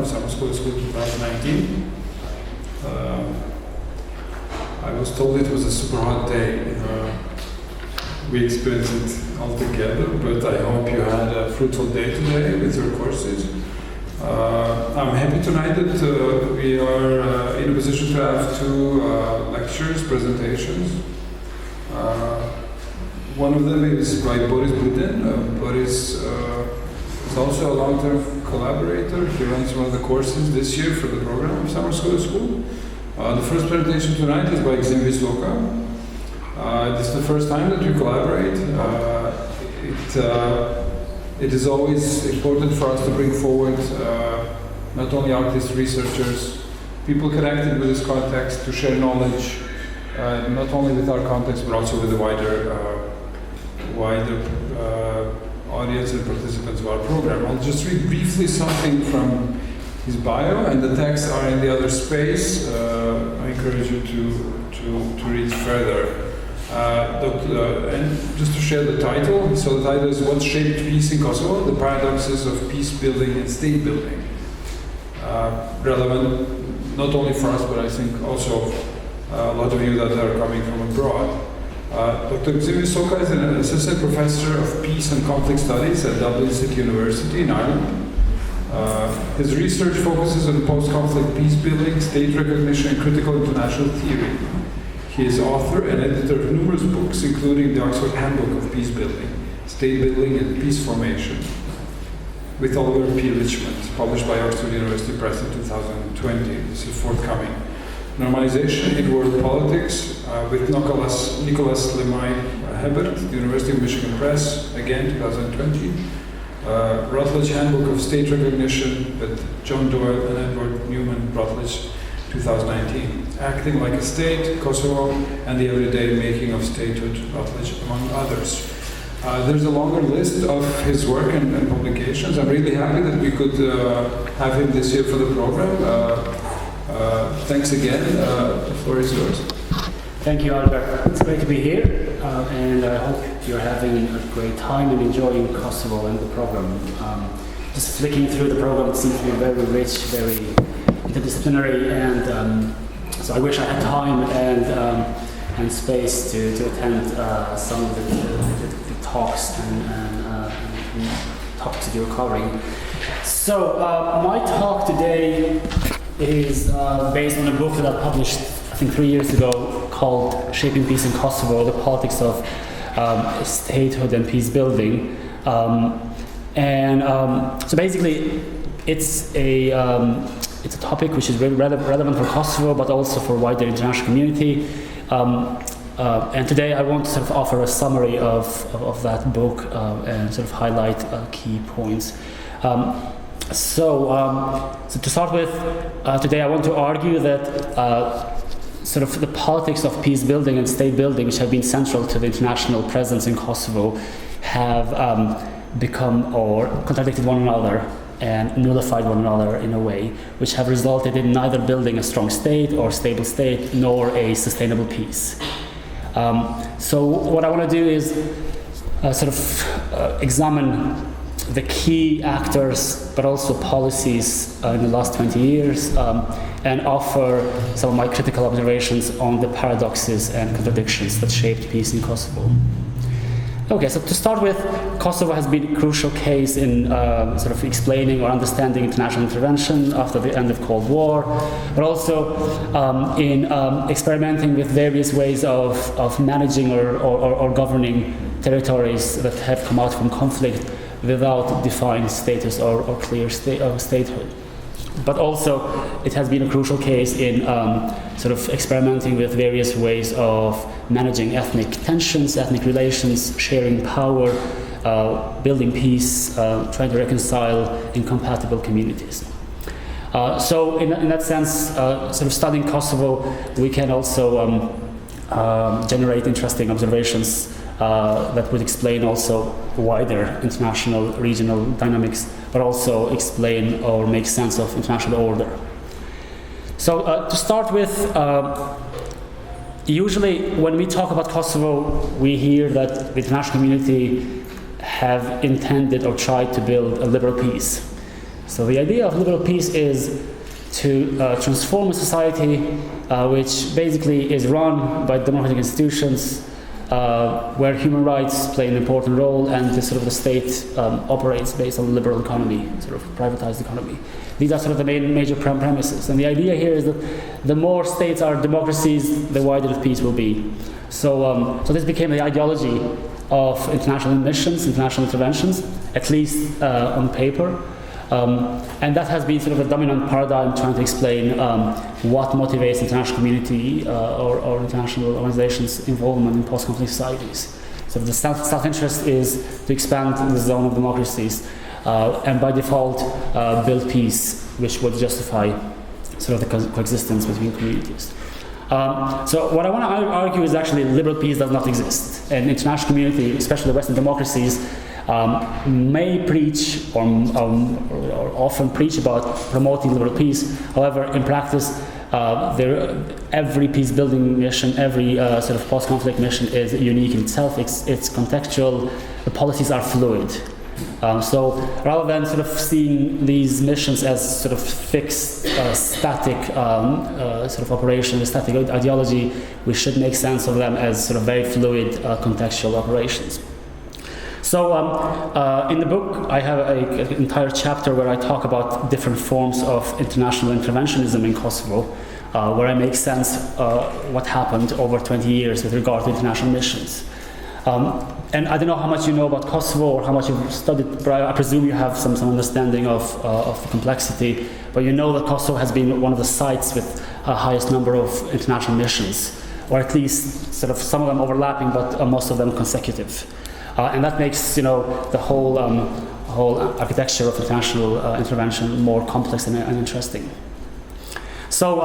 of Summer School 2019. I was told it was a super hot day. We experienced it all together, but I hope you had a fruitful day today with your courses. I'm happy tonight that we are in a position to have two lectures, presentations. One of them is by Boris Buden. Boris is also a long-term collaborator. He runs one of the courses this year for the program of Summer School. The first presentation tonight is by Gezim Visoka. This is the first time that we collaborate. It is always important for us to bring forward not only artists, researchers, people connected with this context to share knowledge, not only with our context but also with the wider audience and participants of our program. I'll just read briefly something from his bio, and the texts are in the other space. I encourage you to read further. And just to share the title, so the title is What Shaped Peace in Kosovo? The Paradoxes of Peacebuilding and Statebuilding. Relevant not only for us, but I think also a lot of you that are coming from abroad. Dr. Gezim Visoka is an assistant professor of peace and conflict studies at Dublin City University in Ireland. His research focuses on post-conflict peace building, state recognition, and critical international theory. He is author and editor of numerous books, including the Oxford Handbook of Peace Building, State Building and Peace Formation, with Oliver P. Richmond, published by Oxford University Press in 2020. This is forthcoming. Normalization in World Politics, with Nicholas Lemay-Hebert, the University of Michigan Press, again 2020. Routledge Handbook of State Recognition with John Doyle and Edward Newman Routledge, 2019. Acting Like a State, Kosovo, and the Everyday Making of Statehood, Routledge, among others. There's a longer list of his work and publications. I'm really happy that we could have him this year for the program. Thanks again. The floor is yours. Thank you, Albert. It's great to be here, and I hope you're having a great time and enjoying Kosovo and the program. Just flicking through the program, it seems to be very rich, very interdisciplinary, and so I wish I had time and space to attend some of the talks and topics that you're covering. So my talk today is based on a book that I published, I think 3 years ago, called Shaping Peace in Kosovo, the Politics of Statehood and Peace Building. So basically, it's a topic which is really relevant for Kosovo, but also for wider international community. And today I want to sort of offer a summary of that book and sort of highlight key points. So to start with, today I want to argue that sort of the politics of peace building and state building, which have been central to the international presence in Kosovo, have become or contradicted one another and nullified one another in a way, which have resulted in neither building a strong state or stable state, nor a sustainable peace. So what I want to do is sort of examine the key actors, but also policies in the last 20 years, and offer some of my critical observations on the paradoxes and contradictions that shaped peace in Kosovo. Okay, so to start with, Kosovo has been a crucial case in sort of explaining or understanding international intervention after the end of Cold War, but also in experimenting with various ways of managing or governing territories that have come out from conflict without defined status or clear statehood. But also, it has been a crucial case in sort of experimenting with various ways of managing ethnic tensions, ethnic relations, sharing power, building peace, trying to reconcile incompatible communities. So in that sense, sort of studying Kosovo, we can also generate interesting observations that would explain also wider international regional dynamics, but also explain or make sense of international order. So to start with, usually when we talk about Kosovo, we hear that the international community have intended or tried to build a liberal peace. So the idea of liberal peace is to transform a society which basically is run by democratic institutions, where human rights play an important role, and the state operates based on the liberal economy, sort of privatized economy. These are sort of the major premises. And the idea here is that the more states are democracies, the wider the peace will be. So this became the ideology of international missions, international interventions, at least on paper. And that has been sort of a dominant paradigm trying to explain what motivates international community or international organizations' involvement in post-conflict societies. So the self-interest is to expand the zone of democracies and by default build peace, which would justify sort of the coexistence between communities. So what I want to argue is actually liberal peace does not exist. And international community, especially Western democracies, may preach or often preach about promoting liberal peace. However, in practice, every peace-building mission, every sort of post-conflict mission is unique in itself. It's contextual. The policies are fluid. So rather than sort of seeing these missions as sort of fixed, static sort of operation, static ideology, we should make sense of them as sort of very fluid, contextual operations. So in the book, I have an entire chapter where I talk about different forms of international interventionism in Kosovo, where I make sense what happened over 20 years with regard to international missions. And I don't know how much you know about Kosovo or how much you've studied, but I presume you have some understanding of the complexity. But you know that Kosovo has been one of the sites with the highest number of international missions, or at least sort of some of them overlapping, but most of them consecutive. And that makes the whole architecture of international intervention more complex and interesting. So,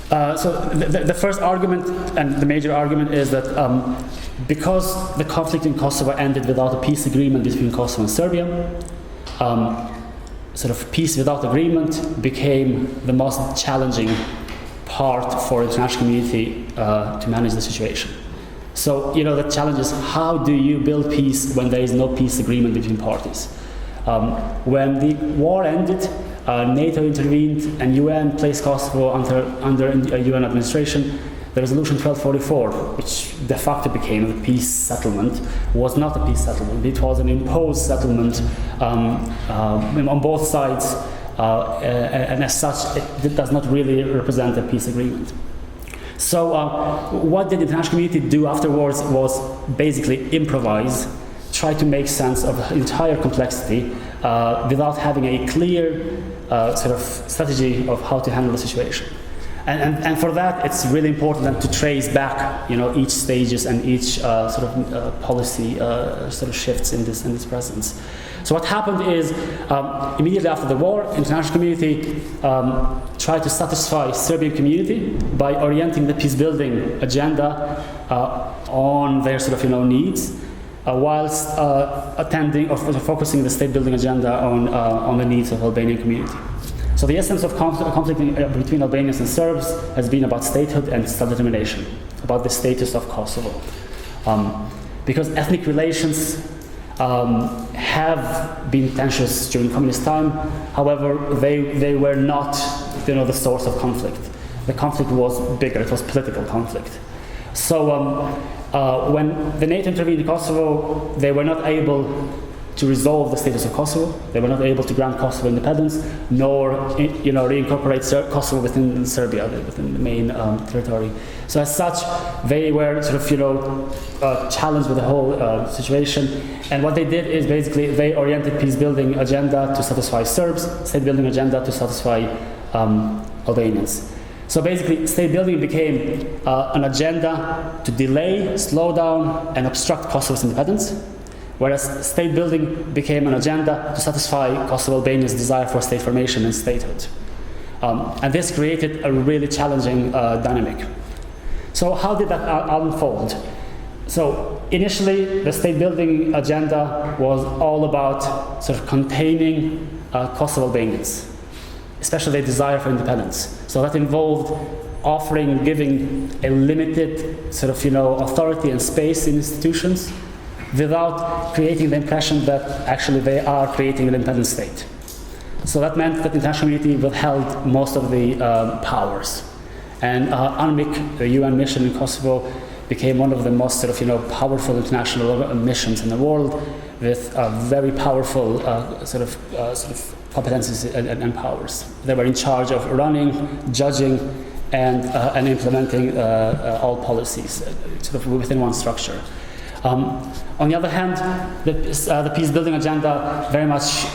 the first argument and the major argument is that because the conflict in Kosovo ended without a peace agreement between Kosovo and Serbia, sort of peace without agreement became the most challenging part for the international community to manage the situation. So, the challenge is, how do you build peace when there is no peace agreement between parties? When the war ended, NATO intervened and UN placed Kosovo under a UN administration. The resolution 1244, which de facto became a peace settlement, was not a peace settlement. It was an imposed settlement on both sides, and as such, it does not really represent a peace agreement. So what did the international community do afterwards was basically improvise, try to make sense of the entire complexity without having a clear sort of strategy of how to handle the situation. And for that, it's really important then to trace back, each stages and each sort of policy sort of shifts in this presence. So what happened is, immediately after the war, international community tried to satisfy Serbian community by orienting the peace-building agenda on their sort of needs, whilst attending or focusing the state-building agenda on the needs of Albanian community. So the essence of conflict between Albanians and Serbs has been about statehood and self-determination, about the status of Kosovo. Because ethnic relations have been tensions during communist time. However, they were not, the source of conflict. The conflict was bigger; it was political conflict. So when the NATO intervened in Kosovo, they were not able to resolve the status of Kosovo. They were not able to grant Kosovo independence, nor reincorporate Kosovo within Serbia, within the main territory. So as such, they were sort of challenged with the whole situation. And what they did is basically they oriented peace-building agenda to satisfy Serbs, state-building agenda to satisfy Albanians. So basically, state-building became an agenda to delay, slow down, and obstruct Kosovo's independence, whereas state-building became an agenda to satisfy Kosovo Albania's desire for state formation and statehood. And this created a really challenging dynamic. So how did that unfold? So initially, the state-building agenda was all about sort of containing Kosovo Albanians, especially their desire for independence. So that involved giving a limited sort of authority and space in institutions, without creating the impression that actually they are creating an independent state. So that meant that the international community withheld most of the powers. And UNMIC, the UN mission in Kosovo, became one of the most powerful international missions in the world, with very powerful competencies and powers. They were in charge of running, judging, and implementing all policies within one structure. On the other hand, the peace-building agenda very much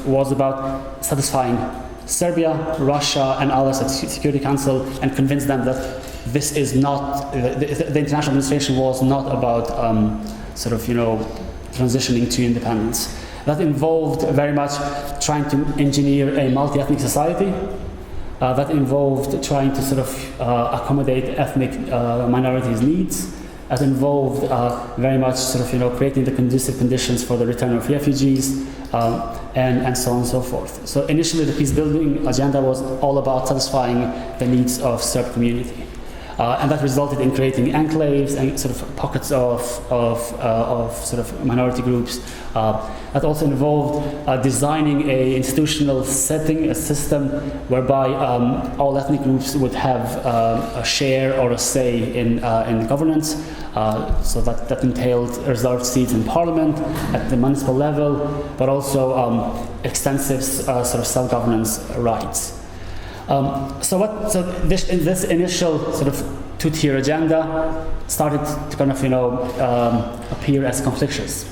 was about satisfying Serbia, Russia, and others at the Security Council, and convince them that this is not the international administration was not about transitioning to independence. That involved very much trying to engineer a multi-ethnic society. That involved trying to accommodate ethnic minorities' needs. That involved very much creating the conducive conditions for the return of refugees, and so on and so forth. So initially the peace-building agenda was all about satisfying the needs of Serb community. And that resulted in creating enclaves and pockets of minority groups. That also involved designing a institutional setting, a system whereby all ethnic groups would have a share or a say in governance. So that entailed reserved seats in parliament at the municipal level, but also extensive self-governance rights. This initial two-tier agenda started to appear as conflictious,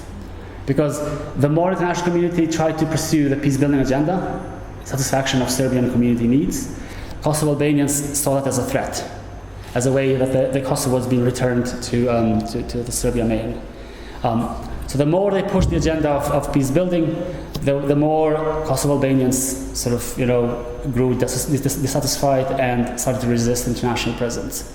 because the more the international community tried to pursue the peace-building agenda, satisfaction of Serbian community needs, Kosovo Albanians saw that as a threat, as a way that the Kosovo was being returned to the Serbian main. So the more they pushed the agenda of peace-building, the more Kosovo Albanians grew dissatisfied and started to resist international presence.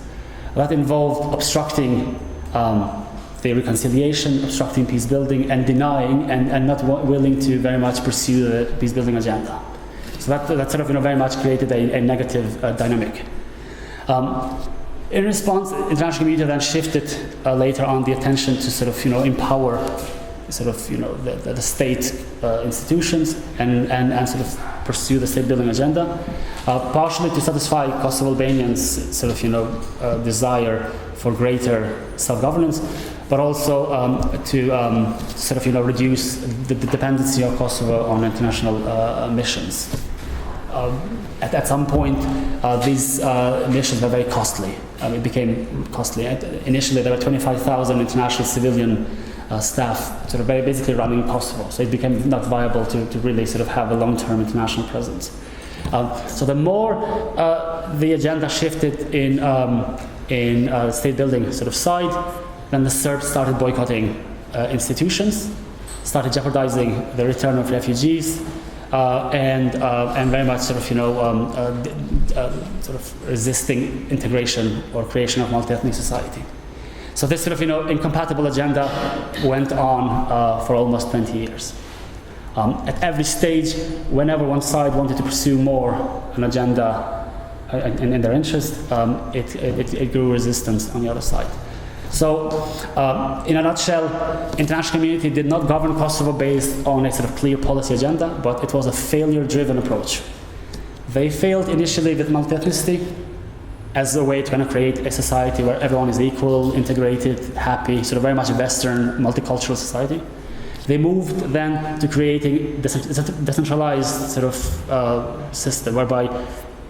That involved obstructing the reconciliation, obstructing peace-building, and denying and not willing to very much pursue the peace-building agenda. So that very much created a negative dynamic. In response, the international community then shifted later on the attention to empower the state institutions and pursue the state-building agenda, partially to satisfy Kosovo Albanians' desire for greater self-governance, but also to reduce the dependency of Kosovo on international missions. At some point, these missions were very costly. It became costly. Initially, there were 25,000 international civilian staff basically running Kosovo, so it became not viable to really have a long-term international presence. So the more the agenda shifted in state-building side, then the Serbs started boycotting institutions, started jeopardizing the return of refugees, and very much resisting integration or creation of multi-ethnic society. So this incompatible agenda went on for almost 20 years. At every stage, whenever one side wanted to pursue more an agenda in their interest, it grew resistance on the other side. So, in a nutshell, international community did not govern Kosovo based on a clear policy agenda, but it was a failure-driven approach. They failed initially with multi-ethnicity as a way to create a society where everyone is equal, integrated, happy, very much a Western, multicultural society. They moved then to creating decentralized system whereby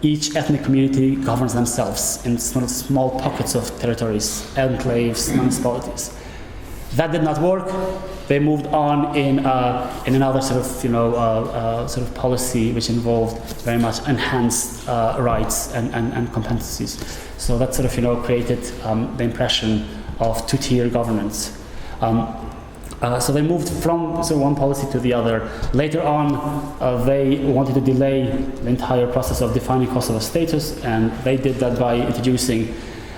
each ethnic community governs themselves in small pockets of territories, enclaves, municipalities. That did not work. They moved on in another policy which involved very much enhanced rights and competencies. So that created the impression of two-tier governance. So they moved from one policy to the other. Later on, they wanted to delay the entire process of defining Kosovo's status, and they did that by introducing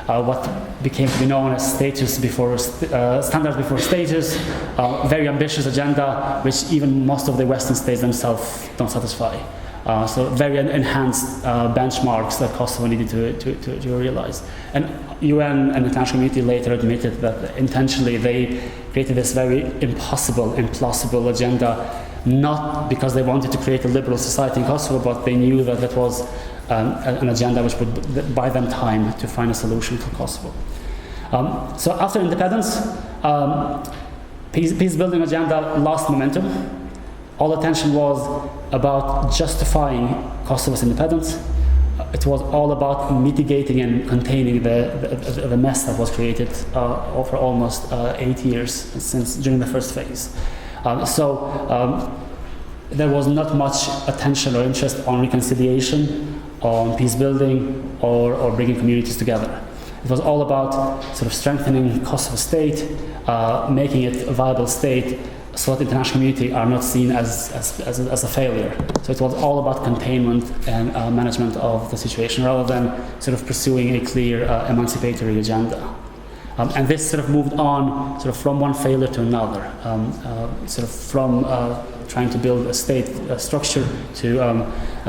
what became to be known as standards before status, very ambitious agenda, which even most of the Western states themselves don't satisfy. So very enhanced benchmarks that Kosovo needed to realize. And UN and the international community later admitted that intentionally they created this very impossible, implausible agenda not because they wanted to create a liberal society in Kosovo, but they knew that that was an agenda which would buy them time to find a solution for Kosovo. So after independence, peace building agenda lost momentum. All attention was about justifying Kosovo's independence. It was all about mitigating and containing the mess that was created over almost 8 years since during the first phase. There was not much attention or interest on reconciliation, on peace building, or bringing communities together. It was all about sort of strengthening Kosovo state, making it a viable state, so that the international community are not seen as a failure. So it was all about containment and management of the situation, rather than sort of pursuing a clear emancipatory agenda. And this sort of moved on sort of from one failure to another, sort of from trying to build a state structure to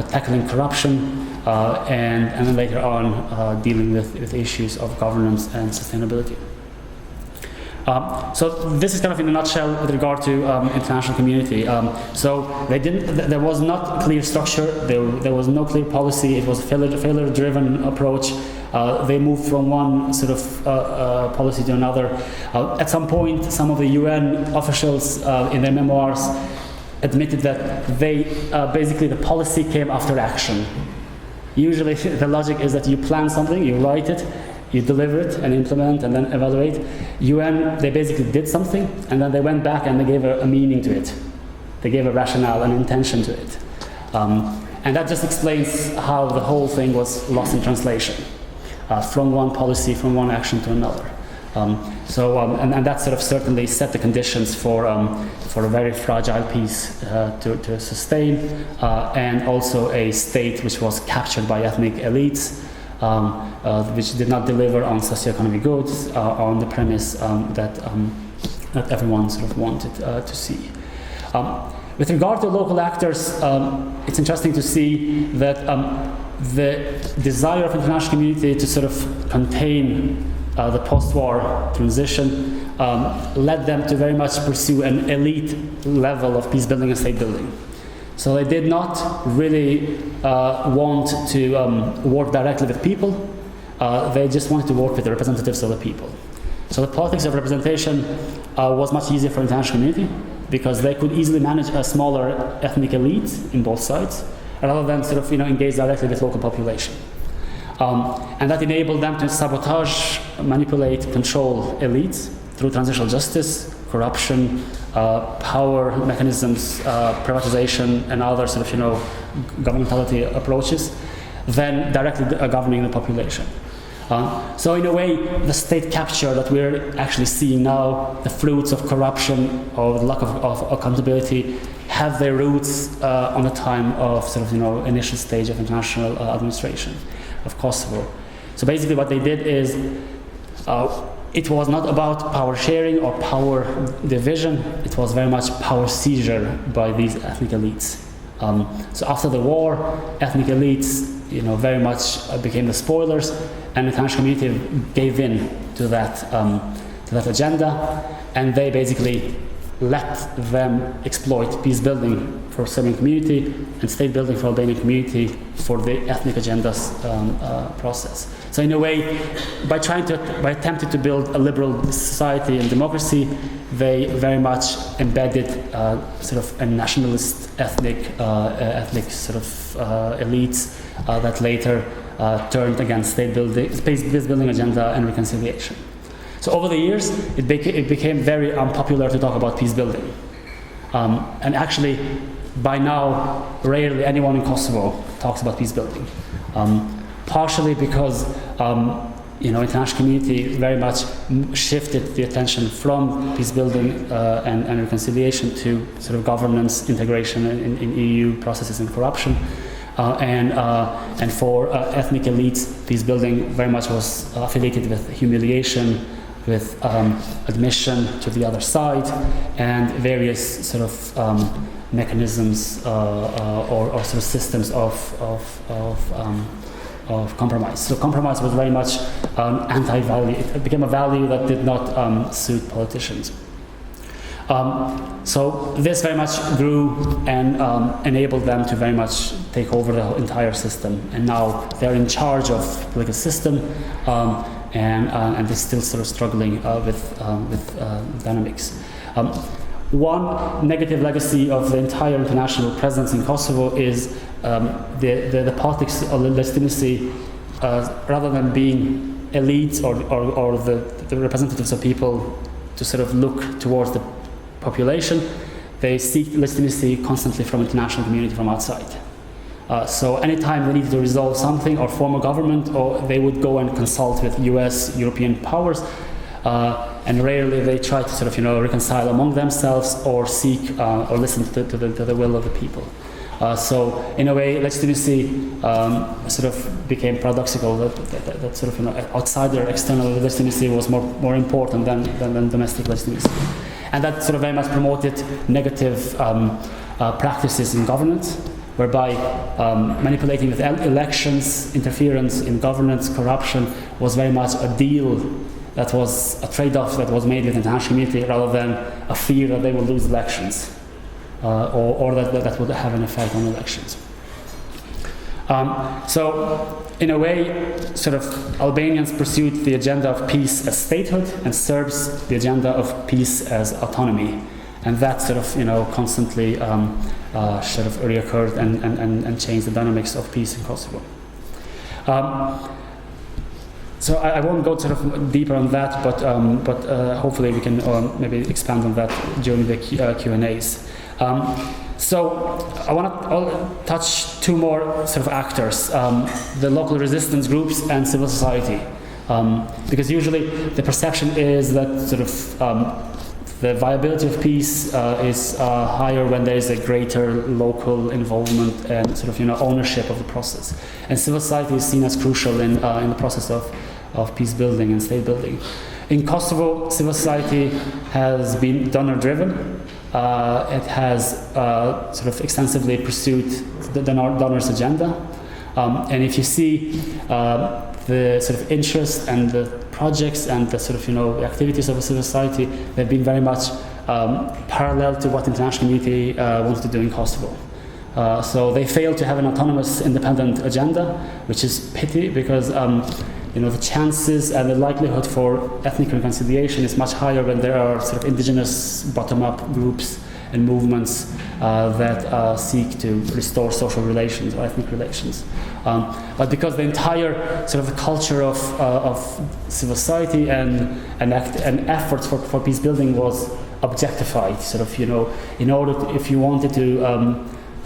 tackling corruption, and then later on dealing with issues of governance and sustainability. So this is kind of in a nutshell with regard to international community. So there was not clear structure, there was no clear policy, it was a failure-driven approach. They moved from one sort of policy to another. At some point, some of the UN officials in their memoirs admitted that basically the policy came after action. Usually the logic is that you plan something, you write it, you deliver it and implement and then evaluate. UN, they basically did something and then they went back and they gave a meaning to it. They gave a rationale, an intention to it. And that just explains how the whole thing was lost in translation, from one policy, from one action to another. And that sort of certainly set the conditions for a very fragile peace to sustain, and also a state which was captured by ethnic elites, which did not deliver on socioeconomic goods on the premise that everyone sort of wanted to see. With regard to local actors, it's interesting to see that the desire of the international community to sort of contain the post-war transition led them to very much pursue an elite level of peace building and state building. So they did not really want to work directly with people. They just wanted to work with the representatives of the people. So the politics of representation was much easier for the international community because they could easily manage a smaller ethnic elite in both sides, rather than sort of engage directly with local population. And that enabled them to sabotage, manipulate, control elites through transitional justice, corruption, power mechanisms, privatization, and other sort of governmentality approaches, than directly governing the population. So in a way, the state capture that we're actually seeing now, the fruits of corruption or the lack of accountability, have their roots on the time of sort of initial stage of international administration of Kosovo. So basically what they did is it was not about power sharing or power division, it was very much power seizure by these ethnic elites. So after the war, ethnic elites very much became the spoilers, and the international community gave in to that agenda, and they basically let them exploit peace building for Serbian community and state building for Albanian community for the ethnic agendas process. So in a way, by attempting to build a liberal society and democracy, they very much embedded sort of a nationalist ethnic sort of elites that later turned against peace building agenda and reconciliation. So over the years, it became very unpopular to talk about peace building. And actually, by now, rarely anyone in Kosovo talks about peace building. Partially because international community very much shifted the attention from peace building and reconciliation to sort of governance, integration in EU processes and corruption. And for ethnic elites, peace building very much was affiliated with humiliation, with admission to the other side, and various sort of mechanisms or sort of systems of compromise. So compromise was very much anti-value. It became a value that did not suit politicians. So this very much grew and enabled them to very much take over the entire system. And now they're in charge of the political system, and they're still sort of struggling with dynamics. One negative legacy of the entire international presence in Kosovo is the politics of legitimacy, rather than being elites or the representatives of people to sort of look towards the population. They seek legitimacy constantly from international community from outside. So anytime they needed to resolve something or form a government, or they would go and consult with US, European powers, and rarely they try to sort of reconcile among themselves or seek or listen to the will of the people. So in a way, legitimacy sort of became paradoxical. That sort of outsider external legitimacy was more important than domestic legitimacy, and that sort of very much promoted negative practices in governance, whereby manipulating with elections, interference in governance, corruption was very much a deal. That was a trade-off that was made with the international community, rather than a fear that they will lose elections, or that would have an effect on elections. So, in a way, sort of Albanians pursued the agenda of peace as statehood, and Serbs the agenda of peace as autonomy, and that sort of constantly sort of reoccurred and changed the dynamics of peace in Kosovo. So I won't go sort of deeper on that, but hopefully we can maybe expand on that during the Q&As. So I want to touch two more sort of actors, the local resistance groups and civil society, because usually the perception is that sort of the viability of peace is higher when there is a greater local involvement and sort of ownership of the process, and civil society is seen as crucial in the process of peace building and state building. In Kosovo, civil society has been donor-driven. It has sort of extensively pursued the donors' agenda. And if you see the sort of interest and the projects and the sort of activities of a civil society, they've been very much parallel to what the international community wants to do in Kosovo. So they fail to have an autonomous, independent agenda, which is pity, because the chances and the likelihood for ethnic reconciliation is much higher when there are sort of indigenous bottom-up groups and movements that seek to restore social relations or ethnic relations. But because the entire sort of the culture of civil society and efforts for peace building was objectified, sort of in order to, if you wanted to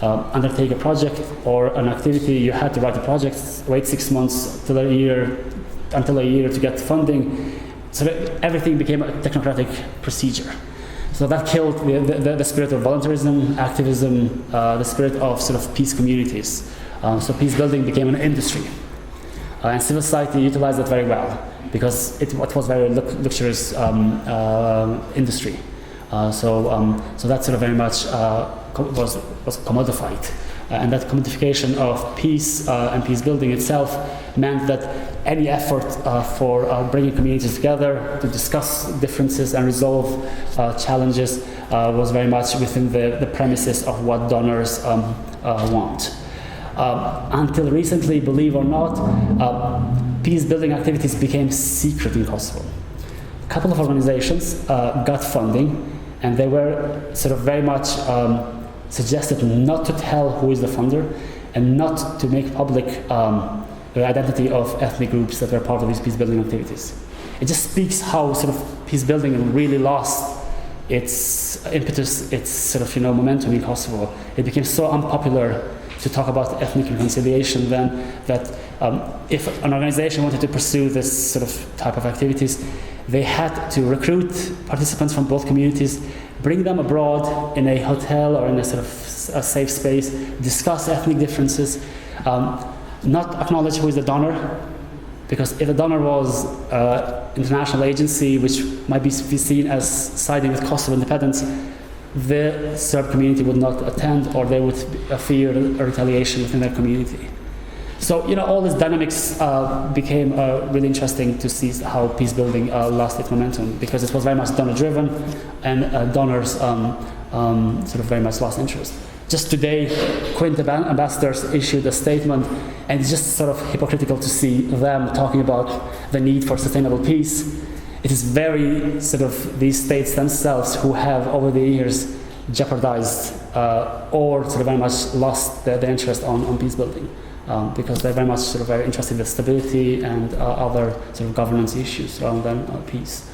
undertake a project or an activity, you had to write a project, wait 6 months until a year to get funding. So that everything became a technocratic procedure. So that killed the spirit of voluntarism, activism, the spirit of sort of peace communities. So peace building became an industry. And civil society utilized it very well, because it was very luxurious industry. So that sort of very much was commodified. And that commodification of peace and peace building itself meant that any effort for bringing communities together to discuss differences and resolve challenges was very much within the premises of what donors want. Until recently, believe or not, peace building activities became secret in Kosovo. A couple of organizations got funding, and they were sort of very much suggested not to tell who is the funder and not to make public the identity of ethnic groups that were part of these peace building activities. It just speaks how sort of peace building really lost its impetus, its sort of momentum in Kosovo. It became so unpopular to talk about ethnic reconciliation then that if an organization wanted to pursue this sort of type of activities, they had to recruit participants from both communities, bring them abroad in a hotel or in a sort of a safe space, discuss ethnic differences, not acknowledge who is the donor, because if the donor was international agency which might be seen as siding with Kosovo independence, the Serb community would not attend, or they would fear a retaliation within their community. So, all these dynamics became really interesting to see how peace building lost its momentum, because it was very much donor-driven, and donors sort of very much lost interest. Just today, Quint ambassadors issued a statement, and it's just sort of hypocritical to see them talking about the need for sustainable peace. It is very sort of these states themselves who have, over the years, jeopardized or sort of very much lost their interest on peace building, because they're very much sort of very interested in stability and other sort of governance issues rather than peace.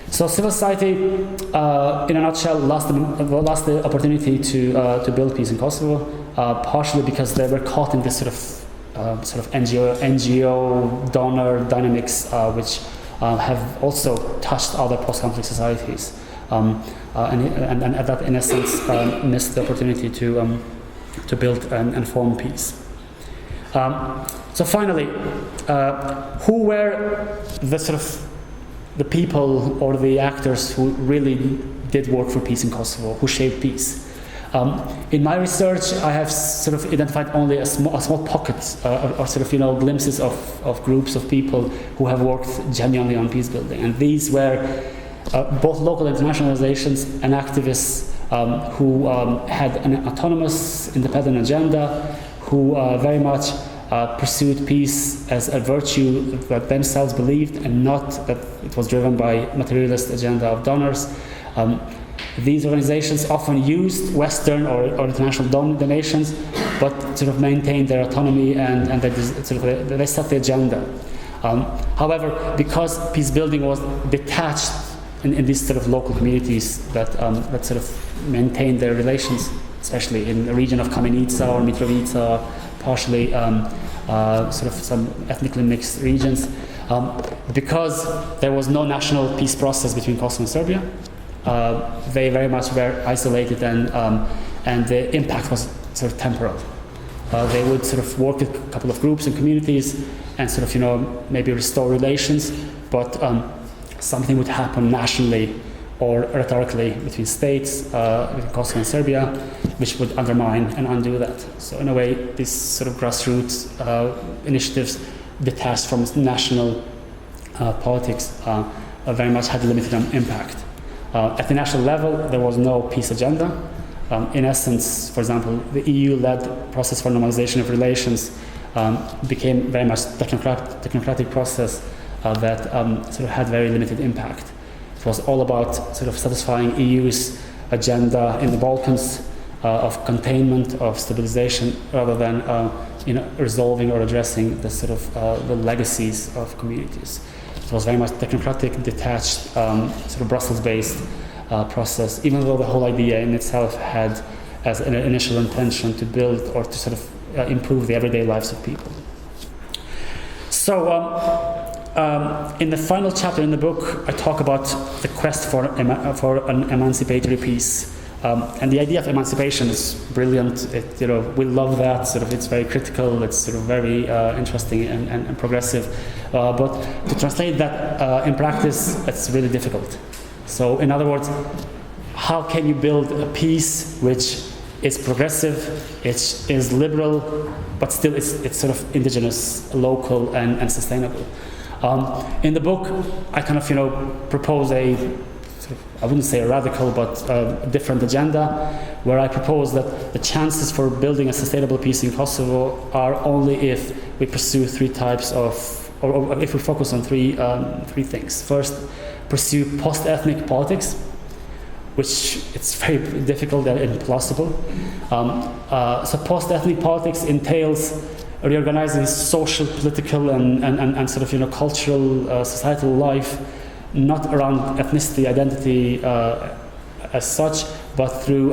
So civil society, in a nutshell, lost the opportunity to build peace in Kosovo, partially because they were caught in this sort of NGO donor dynamics, which have also touched other post-conflict societies, and that, in essence, missed the opportunity to build and form peace. So finally, who were the people or the actors who really did work for peace in Kosovo, who shaped peace? In my research, I have sort of identified only a small pocket or sort of glimpses of groups of people who have worked genuinely on peace building, and these were both local international organizations and activists who had an autonomous, independent agenda, who very much pursued peace as a virtue that themselves believed, and not that it was driven by materialist agenda of donors. These organizations often used Western or international donations, but sort of maintained their autonomy and they set the agenda. However, because peace building was detached in these sort of local communities that sort of maintained their relations, especially in the region of Kamenica or Mitrovica, partially sort of some ethnically mixed regions, because there was no national peace process between Kosovo and Serbia. They very much were isolated, and the impact was sort of temporal. They would sort of work with a couple of groups and communities and sort of maybe restore relations, but something would happen nationally or rhetorically between states, between Kosovo and Serbia, which would undermine and undo that. So in a way, these sort of grassroots initiatives detached from national politics very much had limited impact. At the national level, there was no peace agenda. In essence, for example, the EU-led process for normalization of relations became very much technocratic process that sort of had very limited impact. It was all about sort of satisfying EU's agenda in the Balkans of containment, of stabilization, rather than resolving or addressing the sort of the legacies of communities. It was very much technocratic, detached, sort of Brussels-based process, even though the whole idea in itself had as an initial intention to build or to sort of improve the everyday lives of people. So in the final chapter in the book, I talk about the quest for an emancipatory peace. And the idea of emancipation is brilliant. We love that. Sort of, it's very critical. It's sort of very interesting and progressive. But to translate that in practice, it's really difficult. So, in other words, how can you build a peace which is progressive, it is liberal, but still it's sort of indigenous, local, and sustainable? In the book, I kind of propose a I wouldn't say a radical, but a different agenda, where I propose that the chances for building a sustainable peace in Kosovo are only if we pursue three types of, or if we focus on three things. First, pursue post-ethnic politics, which it's very difficult and impossible. So post-ethnic politics entails reorganizing social, political, and sort of cultural, societal life, not around ethnicity, identity as such, but through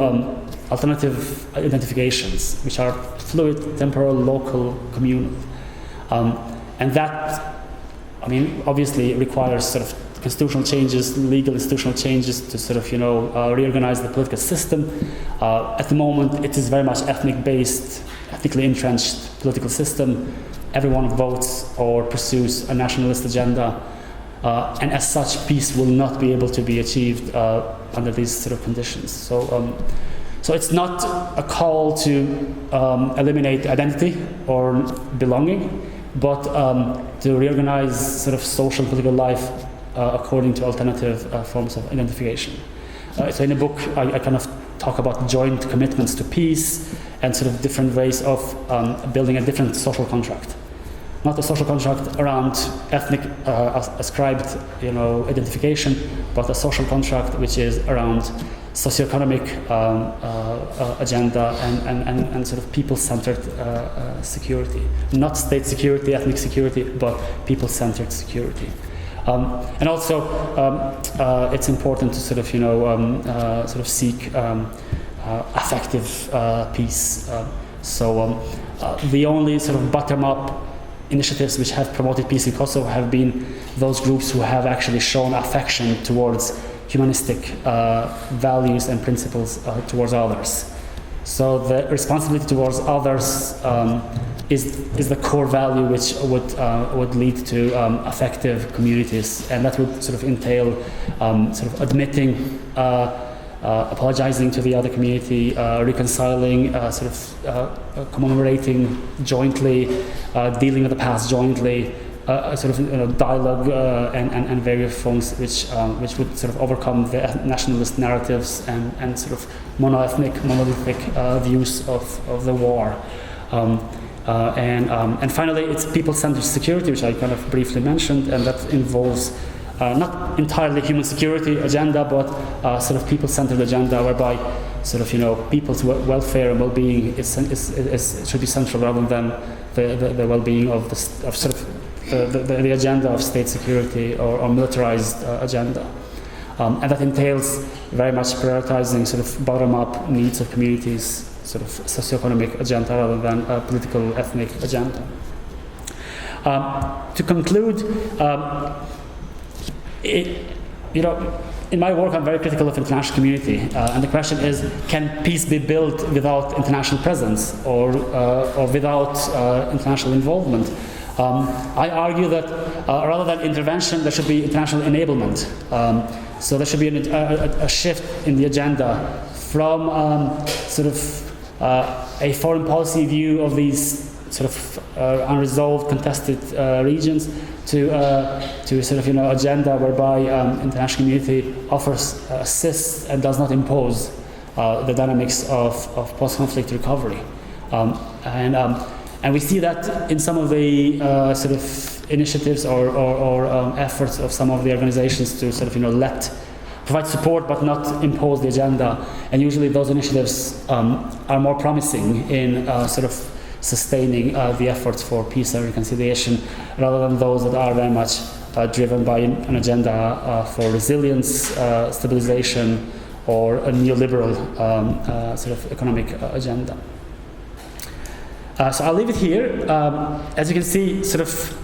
alternative identifications, which are fluid, temporal, local, communal. And that, obviously requires sort of constitutional changes, legal institutional changes to sort of, reorganize the political system. At the moment, it is very much ethnic-based, ethnically entrenched political system. Everyone votes or pursues a nationalist agenda. And as such, peace will not be able to be achieved under these sort of conditions. So So it's not a call to eliminate identity or belonging, but to reorganize sort of social and political life according to alternative forms of identification. So in the book, I kind of talk about joint commitments to peace and sort of different ways of building a different social contract. Not a social contract around ethnic ascribed, identification, but a social contract which is around socioeconomic agenda and sort of people-centered security. Not state security, ethnic security, but people-centered security. And also, it's important to sort of seek affective peace. The only sort of bottom-up initiatives which have promoted peace in Kosovo have been those groups who have actually shown affection towards humanistic values and principles towards others. So the responsibility towards others is the core value which would lead to effective communities, and that would sort of entail sort of admitting, apologizing to the other community, reconciling, commemorating jointly, dealing with the past jointly, dialogue and various forms which would sort of overcome the nationalist narratives and sort of monolithic views of the war. And finally, it's people-centered security, which I kind of briefly mentioned, and that involves not entirely human security agenda, but sort of people-centered agenda, whereby sort of people's welfare and well-being should be central rather than the well-being of the agenda of state security or militarized agenda. And that entails very much prioritizing sort of bottom-up needs of communities, sort of socioeconomic agenda rather than a political ethnic agenda. To conclude, in my work I'm very critical of international community, and the question is, can peace be built without international presence or without international involvement? I argue that rather than intervention, there should be international enablement. So there should be a shift in the agenda from a foreign policy view of these sort of unresolved, contested regions to sort of agenda whereby international community offers, assists, and does not impose the dynamics of post-conflict recovery. And we see that in some of the sort of initiatives or efforts of some of the organizations to sort of provide support but not impose the agenda. And usually those initiatives are more promising in sort of sustaining the efforts for peace and reconciliation, rather than those that are very much driven by an agenda for resilience, stabilization, or a neoliberal sort of economic agenda. So I'll leave it here. As you can see, sort of,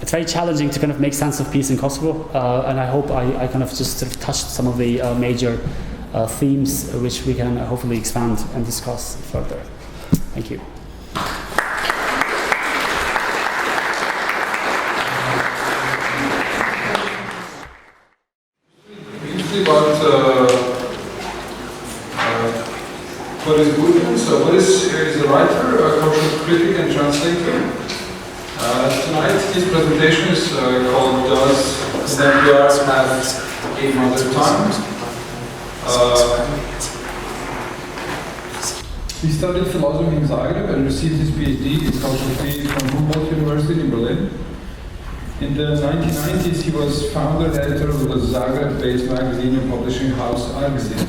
it's very challenging to kind of make sense of peace in Kosovo, and I hope I kind of just sort of touched some of the major themes which we can hopefully expand and discuss further. Thank you. Briefly about Boris Buden. So Boris is a writer, a cultural critic and translator. Tonight his presentation is called Does NPR Have a Mother Tongue? He studied philosophy in Zagreb and received his PhD in cultural theory from Humboldt University in Berlin. In the 1990s, he was founder-editor of the Zagreb-based magazine and publishing house Gëzim.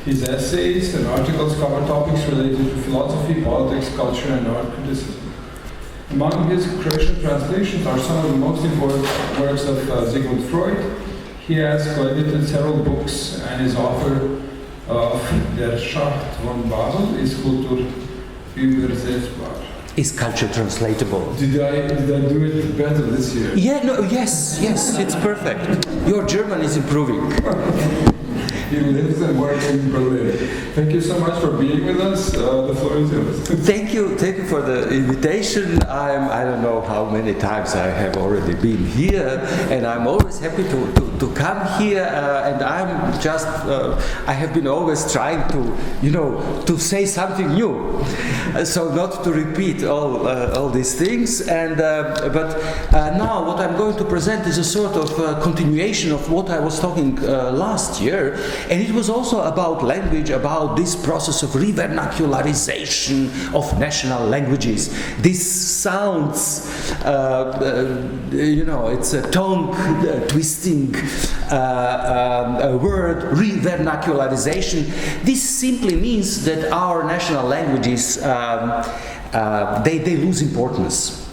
His essays and articles cover topics related to philosophy, politics, culture, and art criticism. Among his Croatian translations are some of the most important works of Sigmund Freud. He has co-edited several books and is author of Der Schacht von Babel is Kultur übersetzbar. Is culture translatable? Did I do it better this year? Yeah, no, yes, it's perfect. Your German is improving. He lives and works in Berlin. Thank you so much for being with us. The floor is yours. Thank you for the invitation. I don't know how many times I have already been here, and I'm always happy to come here. And I'm just I have been always trying to say something new, so not to repeat all these things. And but now what I'm going to present is a sort of continuation of what I was talking last year, and it was also about language, about this process of revernacularization of national languages. This sounds, it's a tongue twisting word, revernacularization. This simply means that our national languages they lose importance.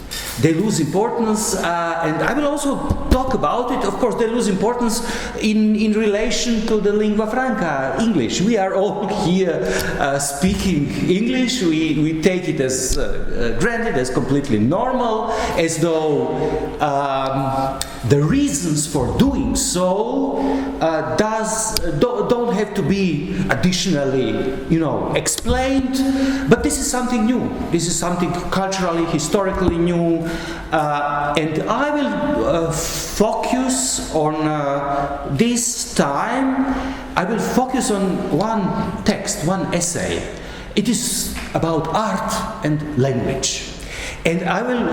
They lose importance, and I will also talk about it. Of course, they lose importance in relation to the lingua franca, English. We are all here speaking English. We take it as granted, as completely normal, as though the reasons for doing so don't have to be additionally, explained. But this is something new. This is something culturally, historically new. And I will focus on this time. I will focus on one text, one essay. It is about art and language. And I will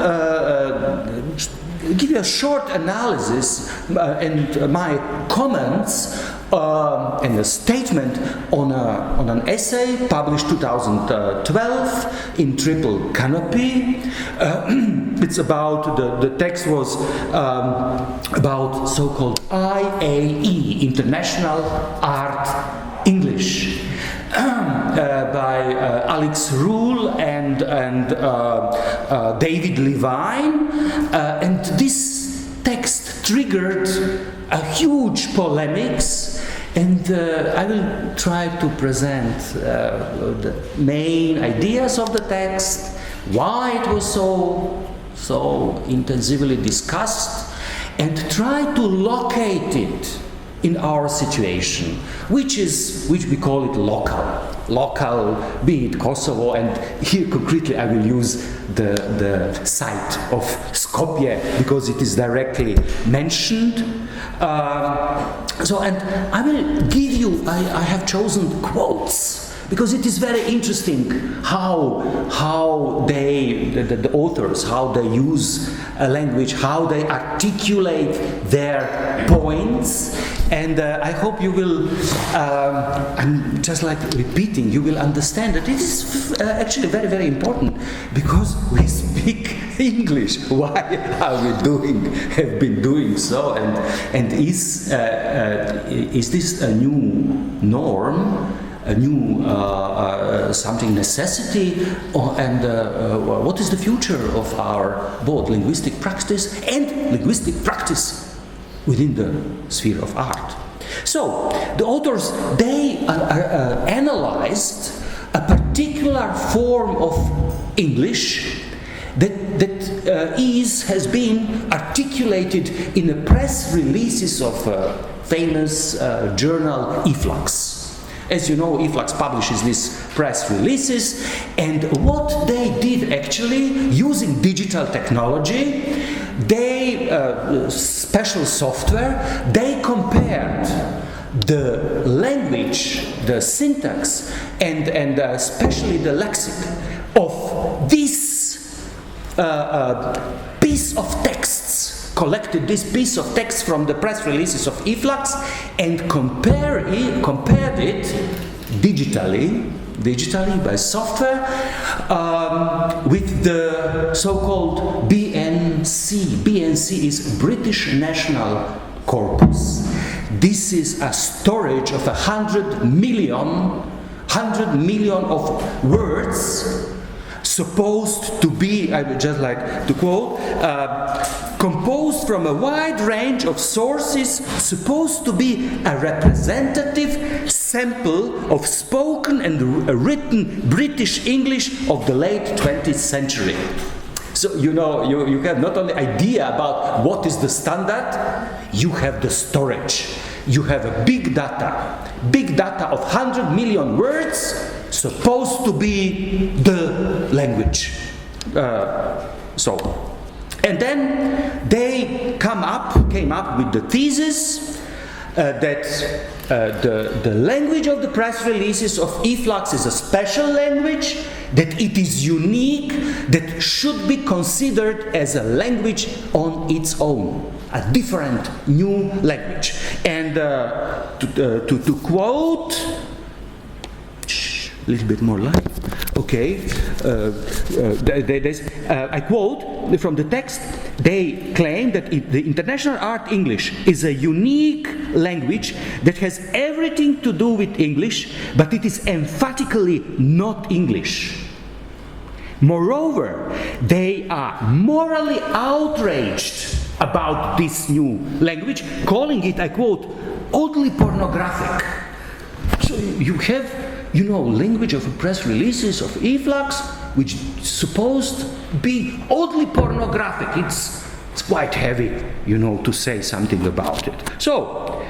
give you a short analysis and my comments and a statement on an essay published 2012 in Triple Canopy. It's about, the text was about so-called IAE, International Art English, by Alex Rule and David Levine, and this text triggered a huge polemics, and I will try to present the main ideas of the text, why it was so intensively discussed, and try to locate it in our situation, which we call it local, be it Kosovo, and here concretely I will use the site of Skopje because it is directly mentioned. And I will give you, I have chosen quotes, because it is very interesting how the authors, how they use a language, how they articulate their points, and I hope you will, I'm just like repeating, you will understand that it is actually very, very important, because we speak English. Why are we have been doing so, and is this a new norm? A new something necessity, and what is the future of our both linguistic practice and linguistic practice within the sphere of art? So the authors, they analyzed a particular form of English that has been articulated in the press releases of famous journal Iflux. As you know, Iflux publishes these press releases, and what they did actually, using digital technology, they, special software, they compared the language, the syntax, and especially the lexic of this piece of texts, collected this piece of text from the press releases of Iflux and compared it digitally by software with the so-called BNC. BNC is British National Corpus. This is a storage of 100 million of words, supposed to be, I would just like to quote, composed from a wide range of sources, supposed to be a representative sample of spoken and written British English of the late 20th century. So you have not only idea about what is the standard, you have the storage. You have a big data. big data of 100 million words supposed to be the language. And then they came up with the thesis that the language of the press releases of efflux is a special language, that it is unique, that should be considered as a language on its own, a different new language. And to quote, a little bit more light. Okay, I quote from the text. They claim that the International Art English is a unique language that has everything to do with English, but it is emphatically not English. Moreover, they are morally outraged about this new language, calling it, I quote, oddly pornographic. So you have, language of press releases of efflux, which is supposed to be oddly pornographic. It's quite heavy, to say something about it. So,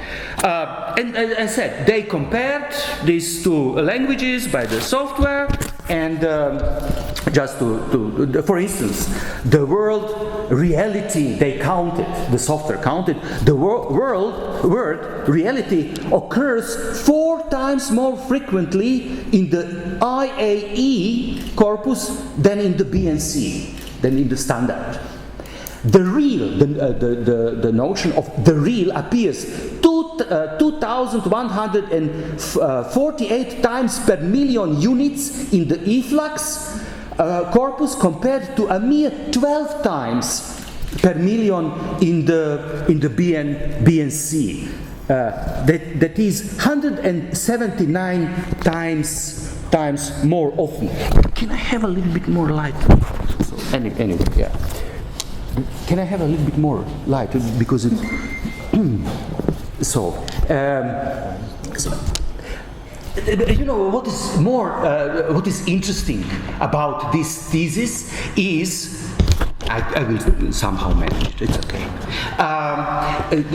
and as I said, they compared these two languages by the software, and just for instance, the word reality, they counted, the software counted, the word reality occurs 4 times more frequently in the IAE corpus than in the BNC, than in the standard. The real, the notion of the real appears 2,148 times per million units in the efflux corpus, compared to a mere 12 times per million in the BNC. That is 179 times more often. Can I have a little bit more light? Anyway, yeah. Can I have a little bit more light, because it's what is interesting about this thesis is, I will somehow manage it, it's okay.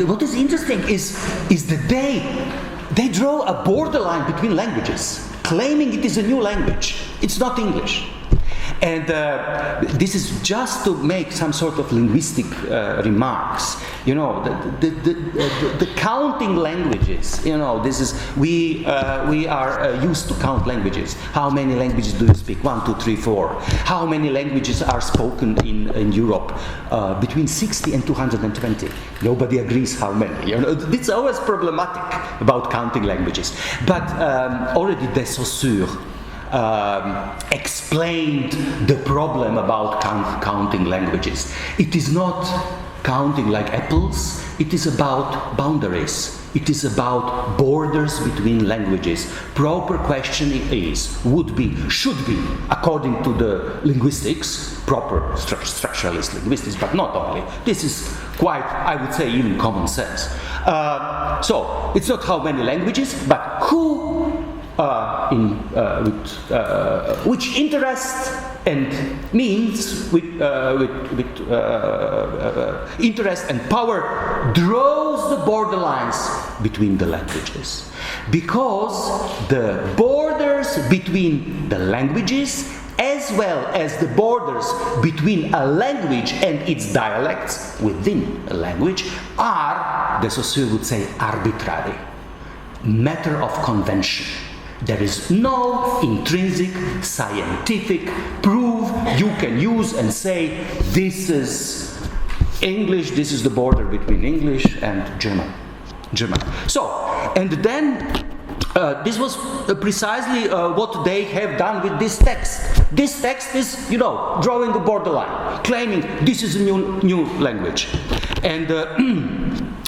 What is interesting is that they draw a borderline between languages, claiming it is a new language. It's not English. And this is just to make some sort of linguistic remarks. The counting languages. This is we are used to count languages. How many languages do you speak? 1, 2, 3, 4. How many languages are spoken in Europe? Between 60 and 220. Nobody agrees how many. It's always problematic about counting languages. But already de Saussure explained the problem about counting languages. It is not counting like apples, it is about boundaries. It is about borders between languages. Proper question is, would be, should be, according to the linguistics, proper structuralist linguistics, but not only. This is quite, I would say, even common sense. So, it's not how many languages, but who which interest and means with interest and power draws the borderlines between the languages, because the borders between the languages, as well as the borders between a language and its dialects within a language, are, the Saussure would say, arbitrary, matter of convention. There is no intrinsic scientific proof you can use and say, this is English, this is the border between English and German. So, and then this was precisely what they have done with this text. This text is, drawing a borderline, claiming this is a new language. And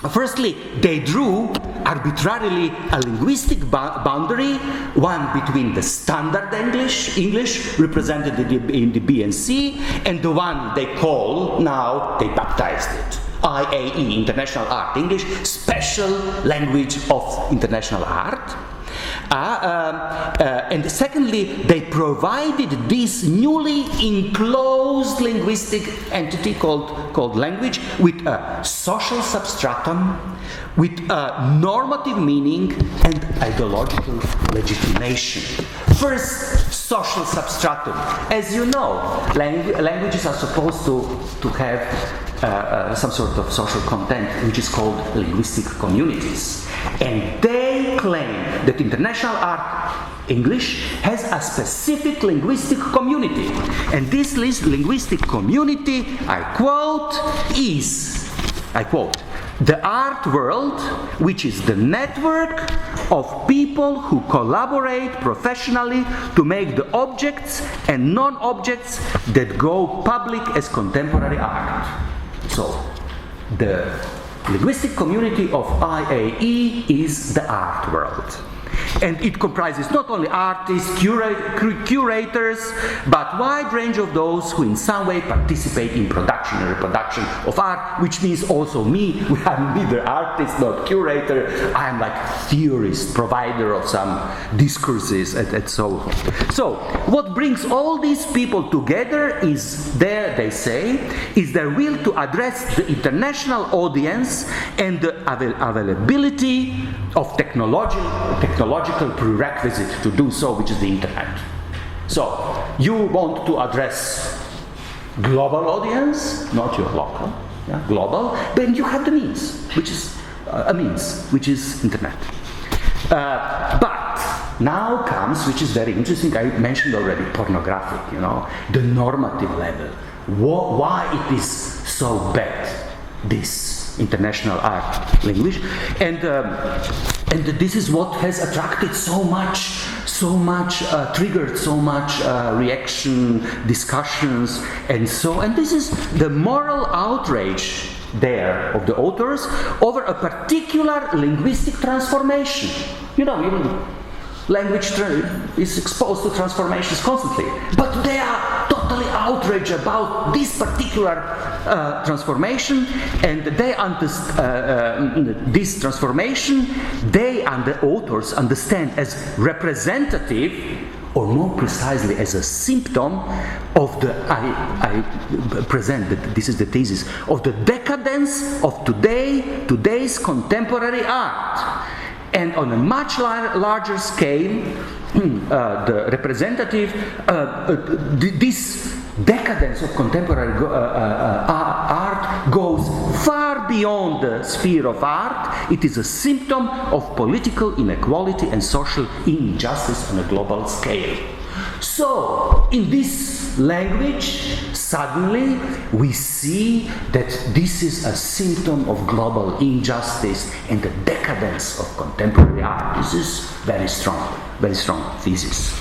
firstly, they drew arbitrarily a linguistic boundary, one between the standard English represented in the BNC, and the one they call, now they baptized it, IAE, International Art English, special language of international art. And secondly, they provided this newly enclosed linguistic entity called language with a social substratum, with a normative meaning and ideological legitimation. First, social substratum. As you know, languages are supposed to have some sort of social content, which is called linguistic communities. And they claim that international art English has a specific linguistic community. And this linguistic community, I quote, the art world, which is the network of people who collaborate professionally to make the objects and non-objects that go public as contemporary art. So, the linguistic community of IAE is the art world. And it comprises not only artists, curators, but a wide range of those who in some way participate in production and reproduction of art, which means also me. I'm neither artist nor curator. I'm like theorist, provider of some discourses, and so on. So, what brings all these people together is their will to address the international audience and the availability of technological prerequisite to do so, which is the internet. So, you want to address global audience, not your local, global, then you have the means, which is internet. But now comes, which is very interesting, I mentioned already, pornographic, the normative level. Why it is so bad, this international art language, and this is what has attracted so much, triggered so much reaction, discussions, and this is the moral outrage there of the authors over a particular linguistic transformation. Even language is exposed to transformations constantly, but they are totally outraged about this particular transformation, and they this transformation the authors understand as representative, or more precisely as a symptom of the, I present that this is the thesis, of the decadence of today's contemporary art. And on a much larger scale, the representative, this decadence of contemporary art goes far beyond the sphere of art. It is a symptom of political inequality and social injustice on a global scale. So, in this language, suddenly we see that this is a symptom of global injustice and the decadence of contemporary art. This is very strong thesis.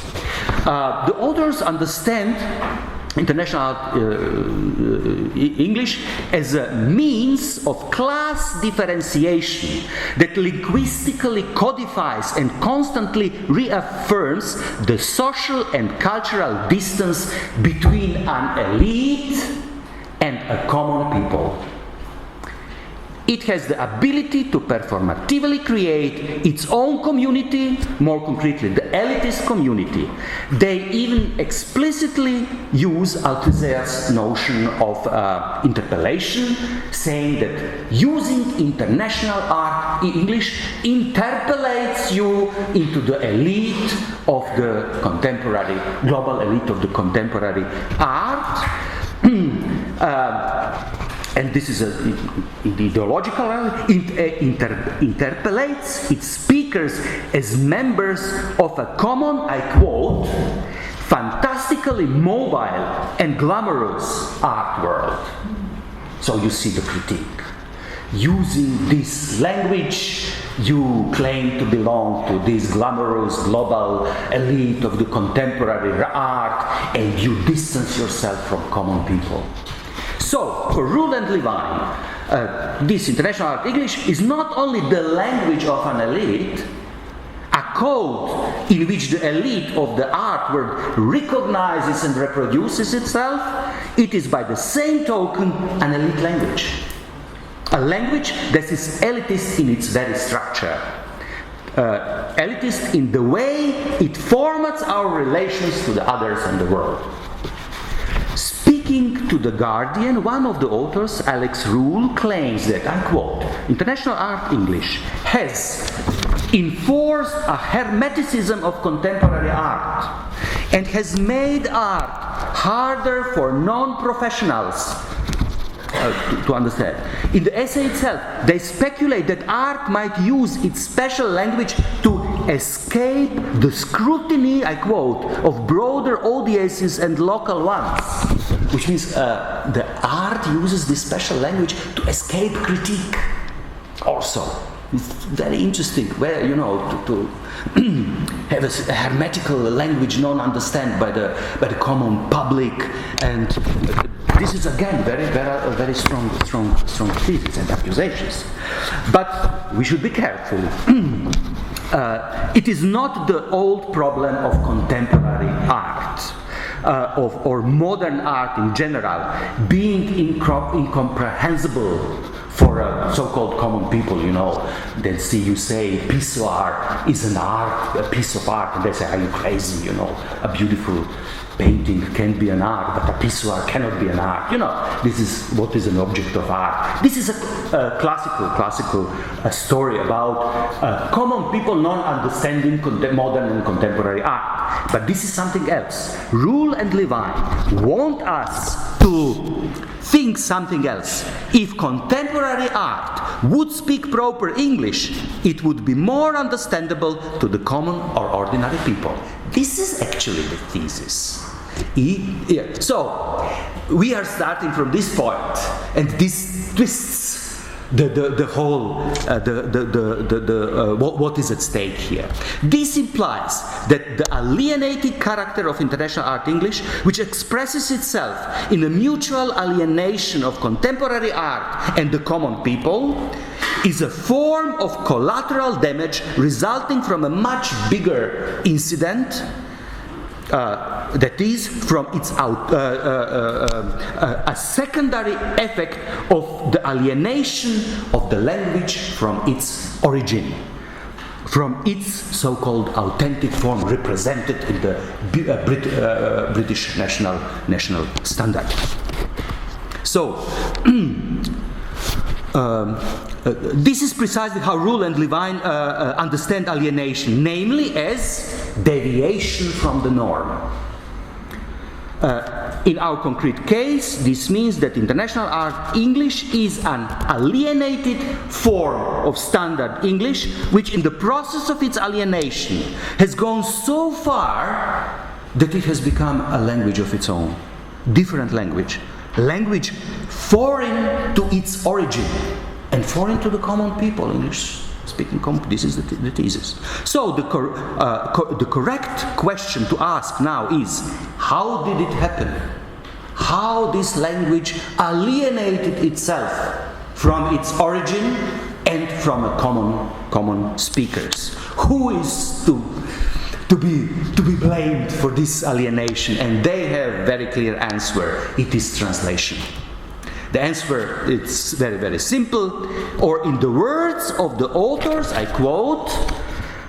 The authors understand international English as a means of class differentiation that linguistically codifies and constantly reaffirms the social and cultural distance between an elite and a common people. It has the ability to performatively create its own community, more concretely, the elitist community. They even explicitly use Althusser's notion of interpellation, saying that using international art in English interpellates you into the elite of the contemporary, global elite of the contemporary art. And this is the ideological level, interpellates its speakers as members of a common, I quote, fantastically mobile and glamorous art world. So you see the critique. Using this language, you claim to belong to this glamorous global elite of the contemporary art, and you distance yourself from common people. So, for Rule and Levine, this international art English is not only the language of an elite, a code in which the elite of the art world recognizes and reproduces itself, it is by the same token an elite language. A language that is elitist in its very structure. elitist in the way it formats our relations to the others and the world. Speaking to The Guardian, one of the authors, Alex Rule, claims that, I quote, international art English has enforced a hermeticism of contemporary art and has made art harder for non-professionals to understand. In the essay itself, they speculate that art might use its special language to escape the scrutiny, I quote, of broader audiences and local ones. Which means the art uses this special language to escape critique also. It's very interesting, where, you know, to have a hermetical language non-understood by the common public, and this is again very strong thesis and accusations. But we should be careful. It is not the old problem of contemporary art. Or modern art in general, being incomprehensible for so-called common people, you know. They see you say pissoir is an art, a piece of art, and they say, are you crazy, you know, a beautiful painting can be an art, but a pissoir cannot be an art. You know, this is what is an object of art. This is a classical story about common people non-understanding modern and contemporary art. But this is something else. Rule and Levine want us to think something else. If contemporary art would speak proper English, it would be more understandable to the common or ordinary people. This is actually the thesis. So we are starting from this point, and this twists the whole what is at stake here. This implies that the alienated character of international art English, which expresses itself in a mutual alienation of contemporary art and the common people, is a form of collateral damage resulting from a much bigger incident, that is, from its a secondary effect of the alienation of the language from its origin, from its so-called authentic form represented in the British national standard. So, this is precisely how Rule and Levine understand alienation, namely as deviation from the norm. In our concrete case, this means that international art English is an alienated form of standard English, which in the process of its alienation has gone so far that it has become a language of its own, different language foreign to its origin and foreign to the common people, English-speaking common. This is the thesis. So the correct question to ask now is, how did it happen? How this language alienated itself from its origin and from a common speakers? Who is to be blamed for this alienation? And they have very clear answer. It is translation. The answer is very, very simple. Or in the words of the authors, I quote,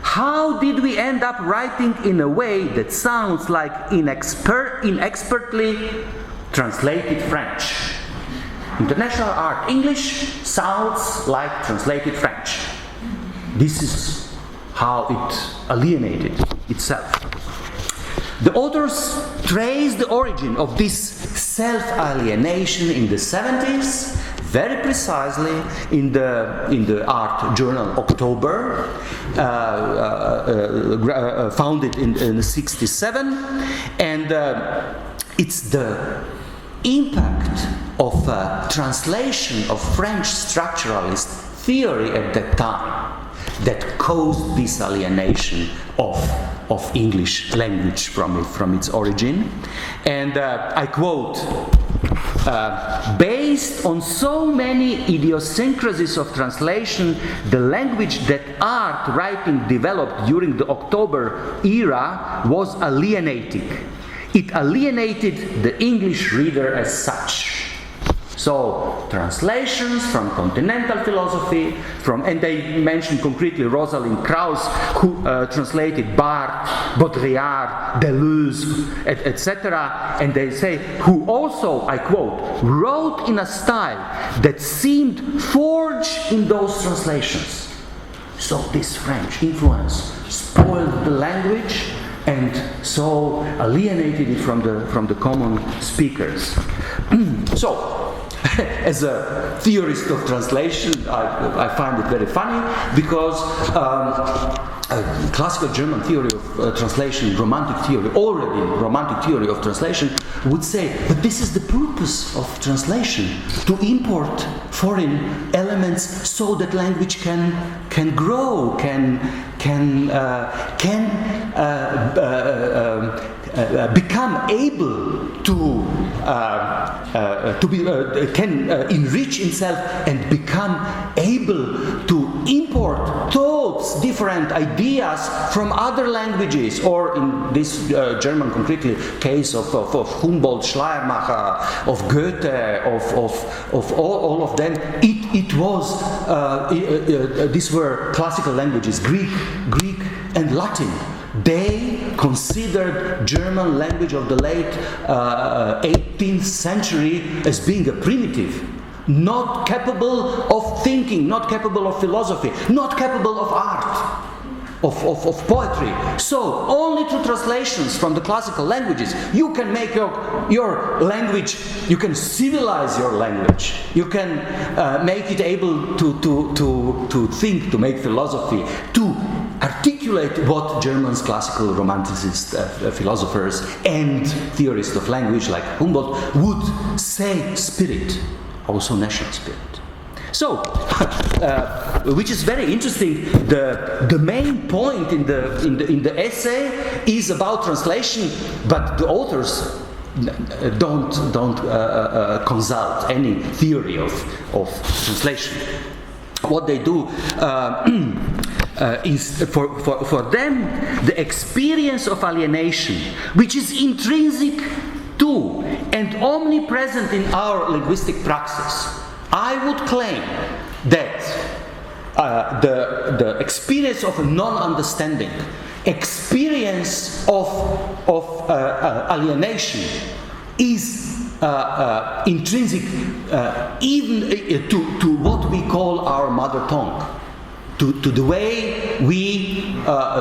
how did we end up writing in a way that sounds like inexpertly translated French? International art English sounds like translated French. This is how it alienated itself. The authors trace the origin of this self-alienation in the 70s very precisely in the art journal October, founded in 67, and it's the impact of translation of French structuralist theory at that time that caused this alienation of English language from its origin. And I quote, based on so many idiosyncrasies of translation, the language that art writing developed during the October era was alienating. It alienated the English reader as such. So translations from continental philosophy, and they mentioned concretely Rosalind Krauss, who translated Barthes, Baudrillard, Deleuze, etc. And they say, who also, I quote, wrote in a style that seemed forged in those translations. So this French influence spoiled the language and so alienated it from the common speakers. So, as a theorist of translation, I find it very funny because classical German theory of translation, romantic theory of translation, would say, but this is the purpose of translation, to import foreign elements so that language can grow, can become able to can enrich itself and become able to import thoughts, different ideas from other languages, or in this German concretely case of Humboldt, Schleiermacher, of Goethe, of all of them. It was these were classical languages, Greek and Latin. They considered German language of the late 18th century as being a primitive, not capable of thinking, not capable of philosophy, not capable of art, of poetry. So only through translations from the classical languages you can make your language, you can civilize your language, you can make it able to think, to make philosophy, to articulate what German's classical romanticist philosophers and theorists of language like Humboldt would say spirit, also national spirit. So, which is very interesting. The main point in the essay is about translation, but the authors don't consult any theory of translation. What they do is for them the experience of alienation, which is intrinsic to and omnipresent in our linguistic praxis. I would claim that the experience of a non-understanding, experience of alienation is intrinsic even to what we call our mother tongue, to the way we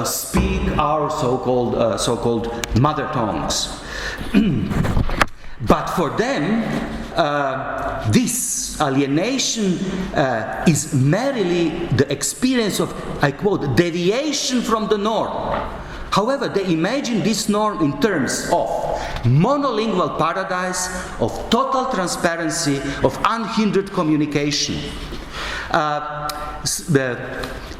speak our so-called mother tongues. But for them, this alienation is merely the experience of, I quote, deviation from the norm. However, they imagine this norm in terms of monolingual paradise, of total transparency, of unhindered communication.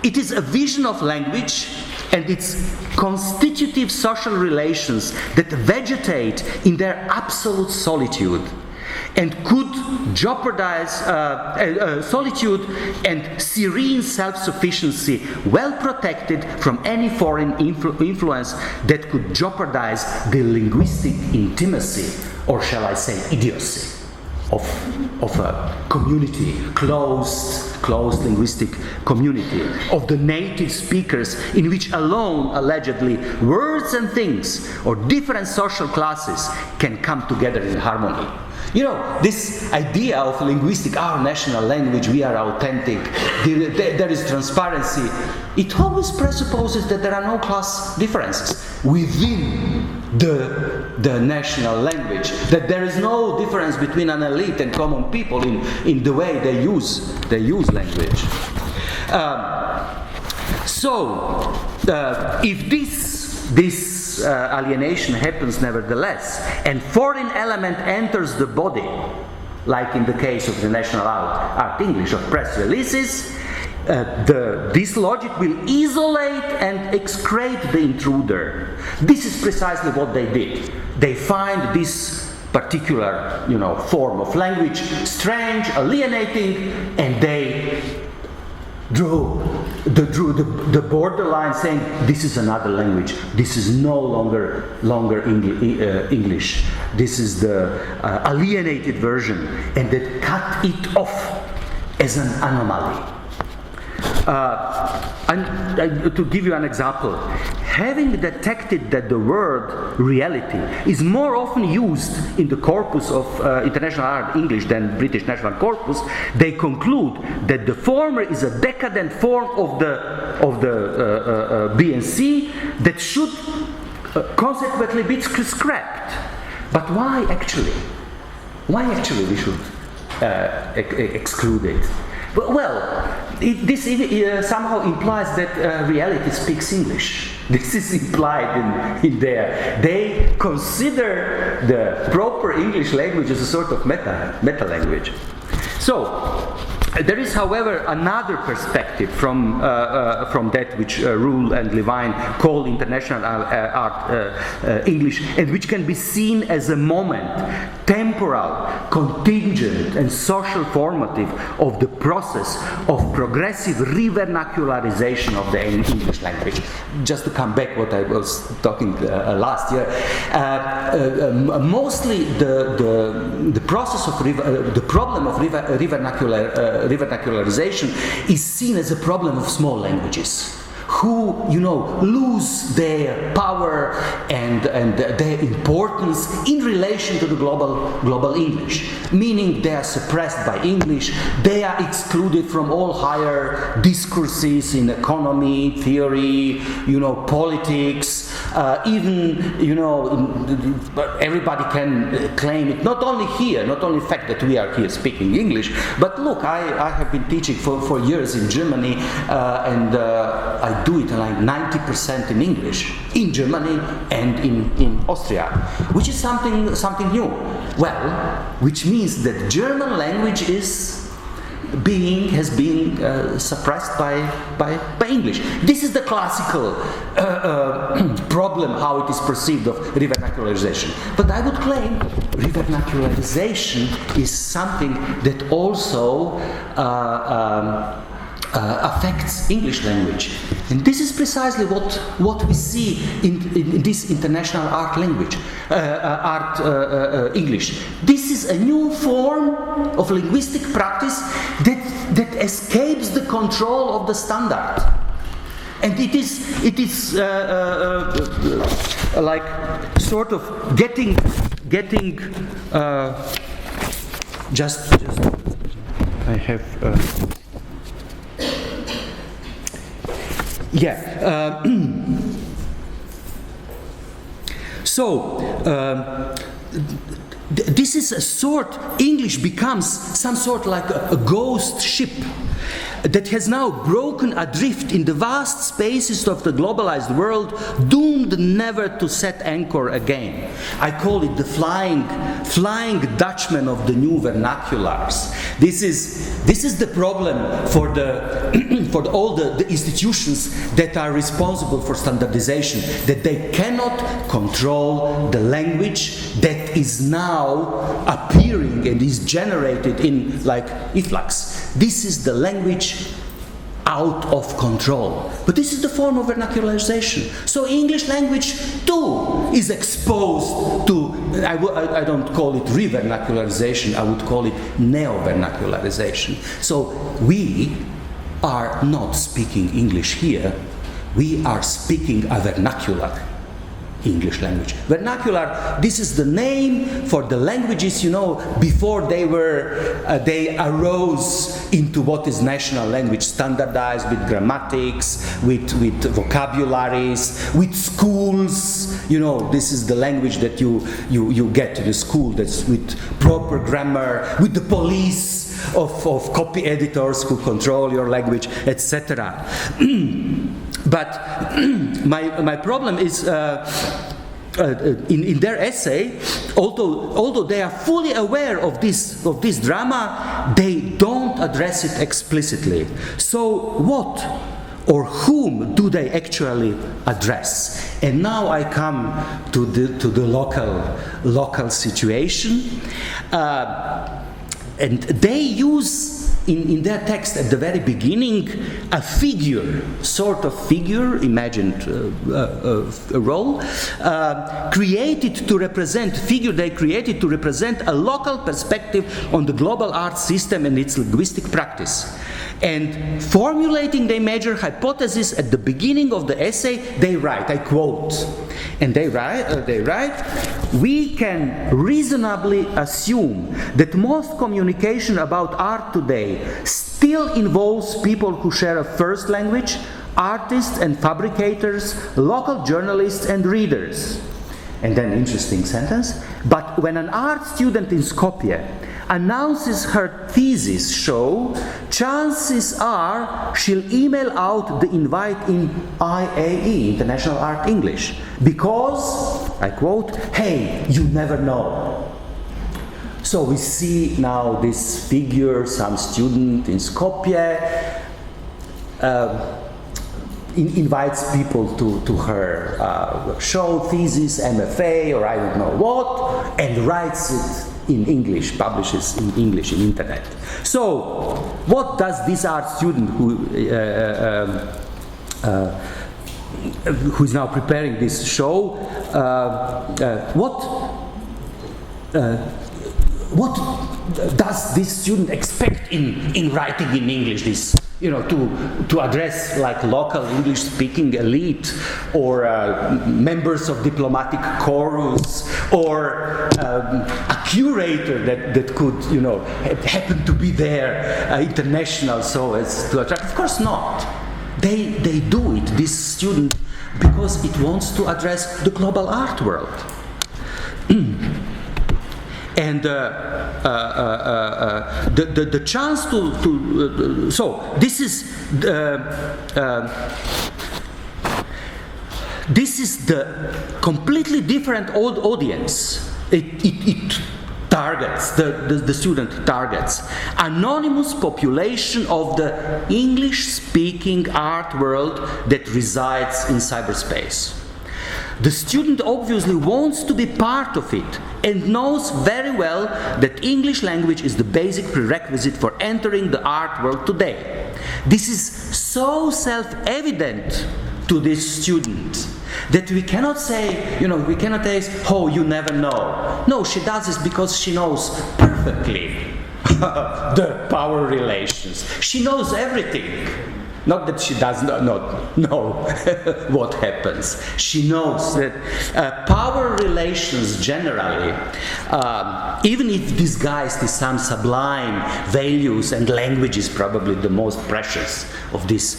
It is a vision of language and its constitutive social relations that vegetate in their absolute solitude and could jeopardize solitude and serene self-sufficiency, well protected from any foreign influence that could jeopardize the linguistic intimacy, or shall I say idiocy, of a community, closed linguistic community, of the native speakers, in which alone, allegedly, words and things or different social classes can come together in harmony. You know, this idea of linguistic, our national language, we are authentic, there is transparency, it always presupposes that there are no class differences within the national language, that there is no difference between an elite and common people in the way they use language. If this alienation happens nevertheless, and foreign element enters the body, like in the case of the National Art English of press releases, this logic will isolate and excrete the intruder. This is precisely what they did. They find this particular, form of language strange, alienating, and they drew the borderline, saying this is another language. This is no longer English. This is the alienated version, and that cut it off as an anomaly. To give you an example, having detected that the word reality is more often used in the corpus of international art English than British national corpus, they conclude that the former is a decadent form of the B&C that should consequently be scrapped. But why actually? Why actually we should exclude it? Well, this somehow implies that reality speaks English. This is implied in there. They consider the proper English language as a sort of meta language. So, there is, however, another perspective from that which Rule and Levine call international art English, and which can be seen as a moment, temporal, contingent, and social formative of the process of progressive revernacularization of the English language. Just to come back what I was talking last year, mostly the process of the problem of revernacularization is seen as a problem of small languages, who, lose their power and their importance in relation to the global English. Meaning they are suppressed by English, they are excluded from all higher discourses in economy, theory, politics, even, everybody can claim it, not only here, not only the fact that we are here speaking English, but look, I have been teaching for years in Germany, and I do it like 90% in English, in Germany and in Austria, which is something new. Well, which means that German language has been suppressed by English. This is the classical problem how it is perceived of revernacularization. But I would claim revernacularization is something that also affects English language, and this is precisely what we see in this international art language, English. This is a new form of linguistic practice that escapes the control of the standard, and it is like sort of getting just I have. This is a sort, English becomes some sort like a ghost ship that has now broken adrift in the vast spaces of the globalized world, doomed never to set anchor again. I call it the flying Dutchman of the new vernaculars. This is the problem for all the institutions that are responsible for standardization, that they cannot control the language that is now appearing and is generated in like efflux. This is the language out of control. But this is the form of vernacularization. So English language too is exposed to, I don't call it revernacularization, I would call it neo-vernacularization. So we are not speaking English here, we are speaking a vernacular English language. Vernacular, this is the name for the languages, before they arose into what is national language, standardized with grammatics, with vocabularies, with schools. This is the language that you get to the school, that's with proper grammar, with the police of copy editors who control your language, etc. But my problem is in their essay, although they are fully aware of this drama, they don't address it explicitly. So what or whom do they actually address? And now I come to the local situation, and they use in their text at the very beginning a figure, sort of figure, imagined role, created to represent, figure they created to represent a local perspective on the global art system and its linguistic practice. And formulating their major hypothesis at the beginning of the essay, they write, I quote, and they write, we can reasonably assume that most communication about art today still involves people who share a first language, artists and fabricators, local journalists and readers. And then interesting sentence, but when an art student in Skopje announces her thesis show, chances are she'll email out the invite in IAE, International Art English, because, I quote, hey, you never know. So we see now this figure, some student in Skopje, invites people to her show, thesis, MFA, or I don't know what, and writes it in English, publishes in English in internet. So, what does this art student who is now preparing this show, what does this student expect in writing in English? This, you know, to address like local English-speaking elite, or members of diplomatic chorus, or a curator that could, you know, happen to be there, international, so as to attract. Of course not. They do it, this student, because it wants to address the global art world. And the chance to so this is the completely different old audience. It targets, the student targets anonymous population of the English-speaking art world that resides in cyberspace. The student obviously wants to be part of it and knows very well that English language is the basic prerequisite for entering the art world today. This is so self-evident to this student that we cannot say, you know, we cannot say, oh, you never know. No, she does this because she knows perfectly the power relations. She knows everything. Not that she does not know what happens. She knows that power relations generally, even if disguised as some sublime values, and language is probably the most precious of these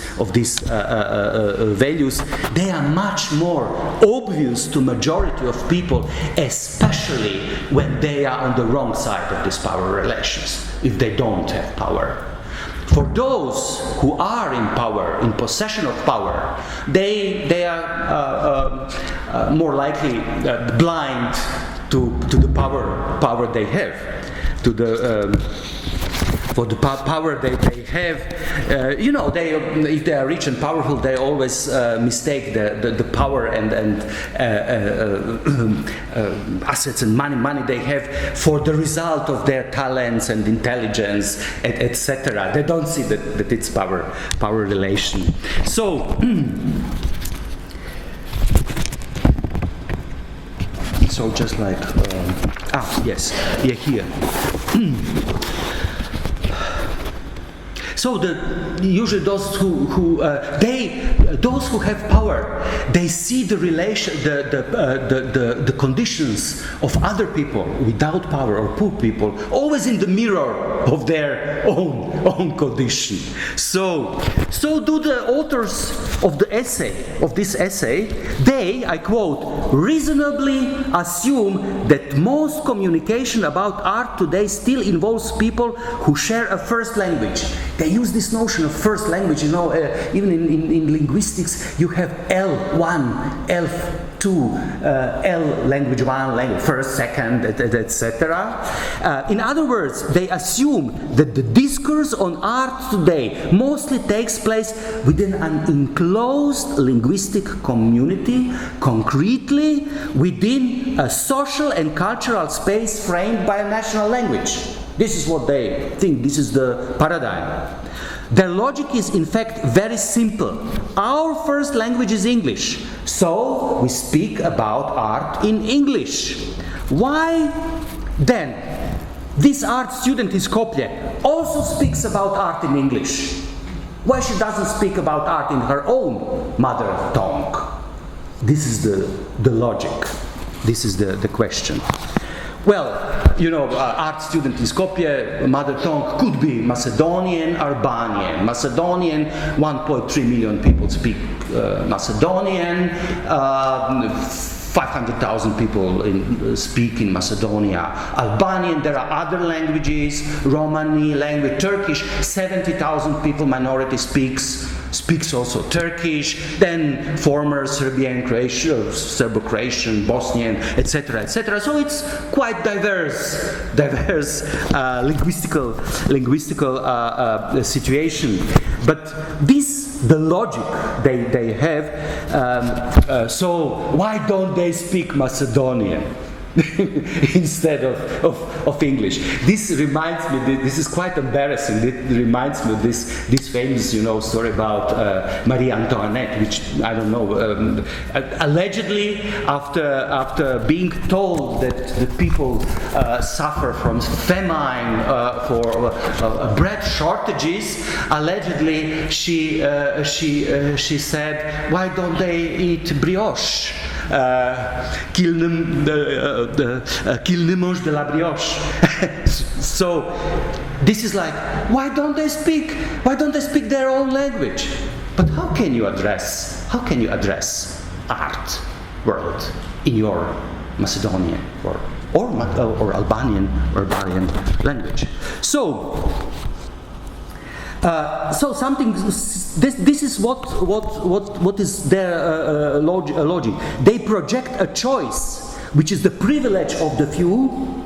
values, they are much more obvious to majority of people, especially when they are on the wrong side of these power relations, if they don't have power. For those who are in power, in possession of power, they are more likely blind to the power they have, to the for the power they have. You know, if they are rich and powerful, they always mistake the power and assets and money they have for the result of their talents and intelligence, etc. They don't see that it's power relation. So. So just like yes, yeah, here. So usually those who have power, they see the relation, the conditions of other people without power or poor people always in the mirror of their own condition. So do the authors of this essay. They, I quote, reasonably assume that most communication about art today still involves people who share a first language. They use this notion of first language, you know, even in linguistics, you have L1, L2, L language 1, language first, second, etc. In other words, they assume that the discourse on art today mostly takes place within an enclosed linguistic community, concretely within a social and cultural space framed by a national language. This is what they think, this is the paradigm. Their logic is in fact very simple. Our first language is English, so we speak about art in English. Why then this art student in Skopje also speaks about art in English? Why she doesn't speak about art in her own mother tongue? This is the logic. This is the question. Well, art student in Skopje, mother tongue could be Macedonian, Albanian. Macedonian, 1.3 million people speak Macedonian. 500,000 people speak in Macedonia Albanian. There are other languages, Romani language, Turkish, 70,000 people, minority speaks also Turkish, then former Serbian, Croatian, Serbo-Croatian, Bosnian, etc., etc. So it's quite diverse linguistical situation. But the logic they have, so why don't they speak Macedonian instead of English? This reminds me, this is quite embarrassing, it reminds me of this famous story about Marie Antoinette, which I don't know, allegedly after being told that the people suffer from famine, for bread shortages, allegedly she said, why don't they eat brioche? Qu'il ne mange de la brioche. So this is like, why don't they speak their own language? But how can you address art world in your Macedonian or Albanian language? So something. This is what is their logic. They project a choice, which is the privilege of the few,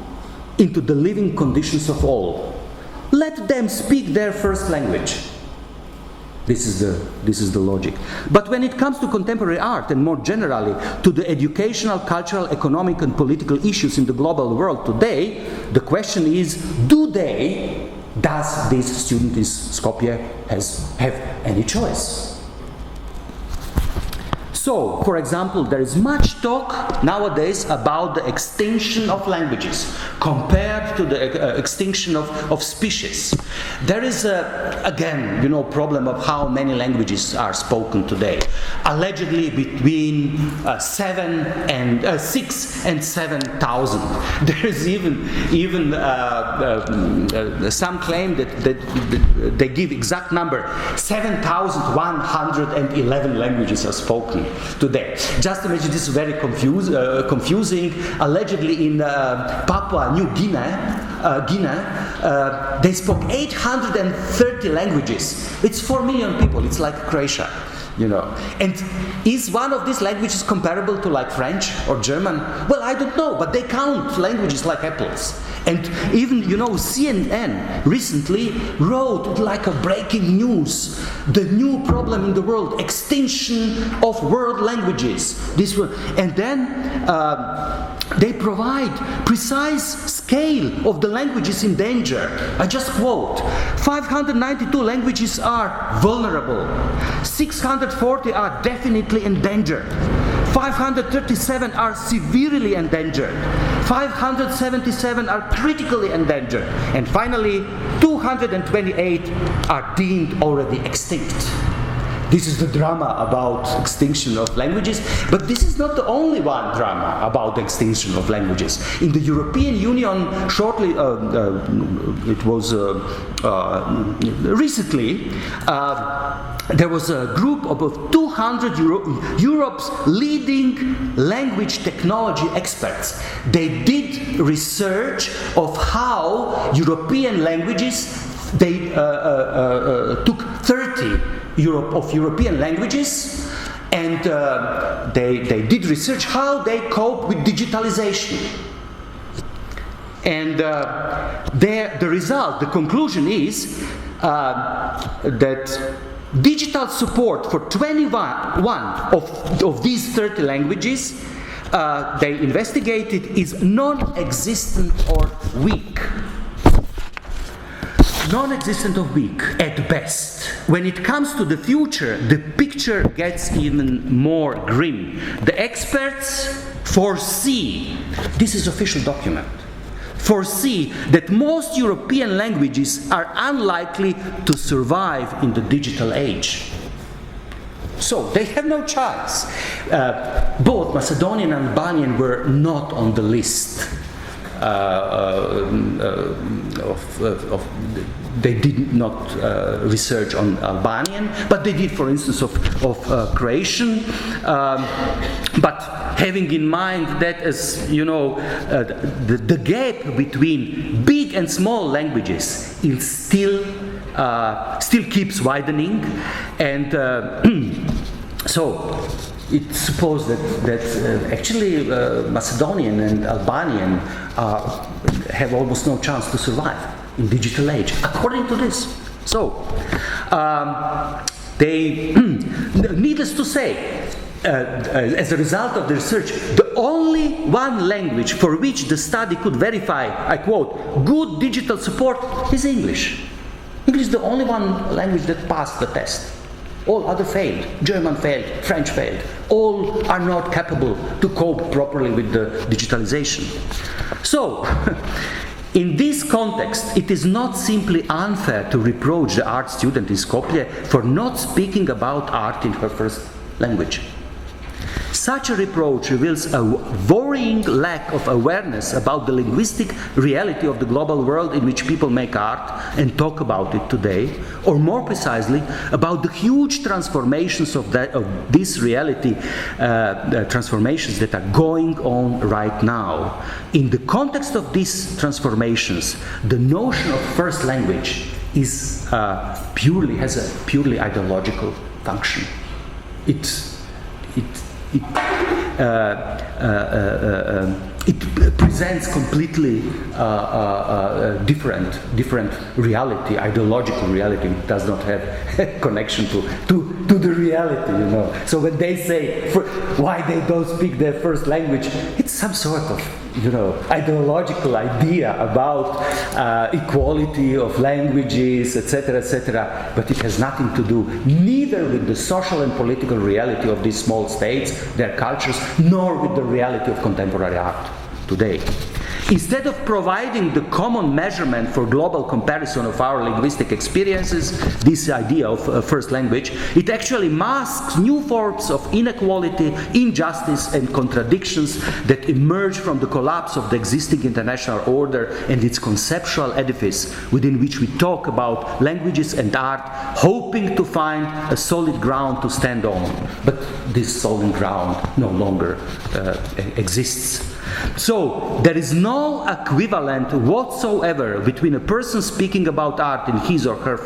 into the living conditions of all. Let them speak their first language. This is the logic. But when it comes to contemporary art, and more generally to the educational, cultural, economic, and political issues in the global world today, the question is: does this student in Skopje have any choice? So, for example, there is much talk nowadays about the extinction of languages compared to the extinction of species. There is again, problem of how many languages are spoken today. Allegedly between 6 and 7,000. There is even some claim that they give exact number. 7,111 languages are spoken today. Just imagine, this is very confusing. Allegedly in Papua New Guinea, they spoke 830 languages. It's 4 million people. It's like Croatia, And is one of these languages comparable to like French or German? Well, I don't know, but they count languages like apples. And even, CNN recently wrote like a breaking news, the new problem in the world, extinction of world languages. And then they provide precise scale of the languages in danger. I just quote: 592 languages are vulnerable, 640 are definitely endangered, 537 are severely endangered, 577 are critically endangered, and finally 228 are deemed already extinct. This is the drama about extinction of languages, but this is not the only one drama about the extinction of languages. In the European Union, shortly, it was recently, there was a group of about 200 Europe's leading language technology experts. They did research of how European languages, they took 30 European languages, and they did research how they cope with digitalization. And the result, the conclusion is that digital support for 21 of these 30 languages they investigated is non-existent or weak. non-existent or weak at best. When it comes to the future, the picture gets even more grim. The experts foresee, this is official document, foresee that most European languages are unlikely to survive in the digital age. So they have no chance. Both Macedonian and Albanian were not on the list. They did not research on Albanian, but they did, for instance, of Croatian. But having in mind that, as you know, the gap between big and small languages is still keeps widening, and so it's supposed that actually Macedonian and Albanian have almost no chance to survive in digital age, according to this. So, they, needless to say, as a result of the research, the only one language for which the study could verify, I quote, good digital support is English. English is the only one language that passed the test. All other failed. German failed, French failed. All are not capable to cope properly with the digitalization. So, in this context, it is not simply unfair to reproach the art student in Skopje for not speaking about art in her first language. Such a reproach reveals a worrying lack of awareness about the linguistic reality of the global world in which people make art and talk about it today, or more precisely, about the huge transformations of this reality, transformations that are going on right now. In the context of these transformations, the notion of first language is has a purely ideological function. It presents completely different reality, ideological reality. It does not have a connection to the reality, you know. So when they say why they don't speak their first language, it's some sort of, you know, ideological idea about equality of languages, etc., etc. But it has nothing to do neither with the social and political reality of these small states, their cultures, nor with the reality of contemporary art today. Instead of providing the common measurement for global comparison of our linguistic experiences, this idea of first language, it actually masks new forms of inequality, injustice, and contradictions that emerge from the collapse of the existing international order and its conceptual edifice within which we talk about languages and art, hoping to find a solid ground to stand on. But this solid ground no longer exists. So, there is no equivalent whatsoever between a person speaking about art in his or her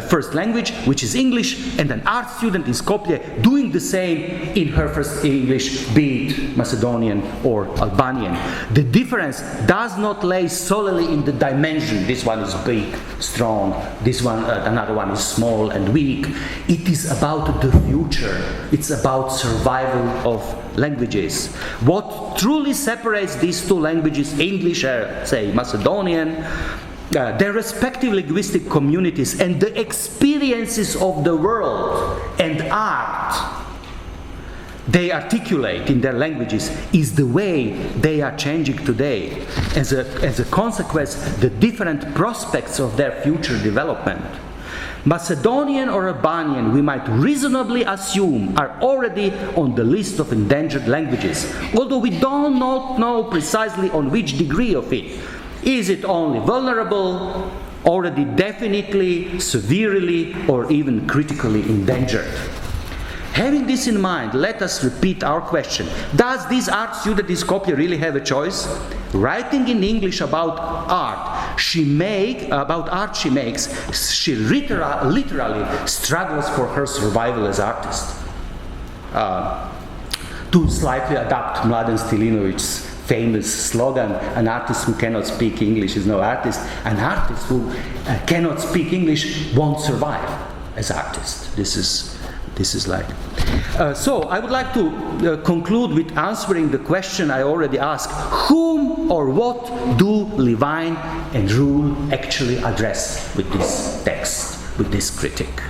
first language, which is English, and an art student in Skopje doing the same in her first English, be it Macedonian or Albanian. The difference does not lay solely in the dimension. This one is big, strong, this one, another one is small and weak. It is about the future. It's about survival of languages. What truly separates these two languages, English, say Macedonian, their respective linguistic communities and the experiences of the world and art they articulate in their languages is the way they are changing today. As a consequence, the different prospects of their future development. Macedonian or Albanian, we might reasonably assume, are already on the list of endangered languages, although we do not know precisely on which degree of it. Is it only vulnerable, already definitely, severely, or even critically endangered? Having this in mind, let us repeat our question. Does this art student in Skopje really have a choice? Writing in English about art she makes, she literally struggles for her survival as artist. To slightly adapt Mladen Stilinowic's famous slogan, an artist who cannot speak English is no artist. An artist who cannot speak English won't survive as artist. This is like. So I would like to conclude with answering the question I already asked. Whom or what do Levine and Rule actually address with this text, with this critique?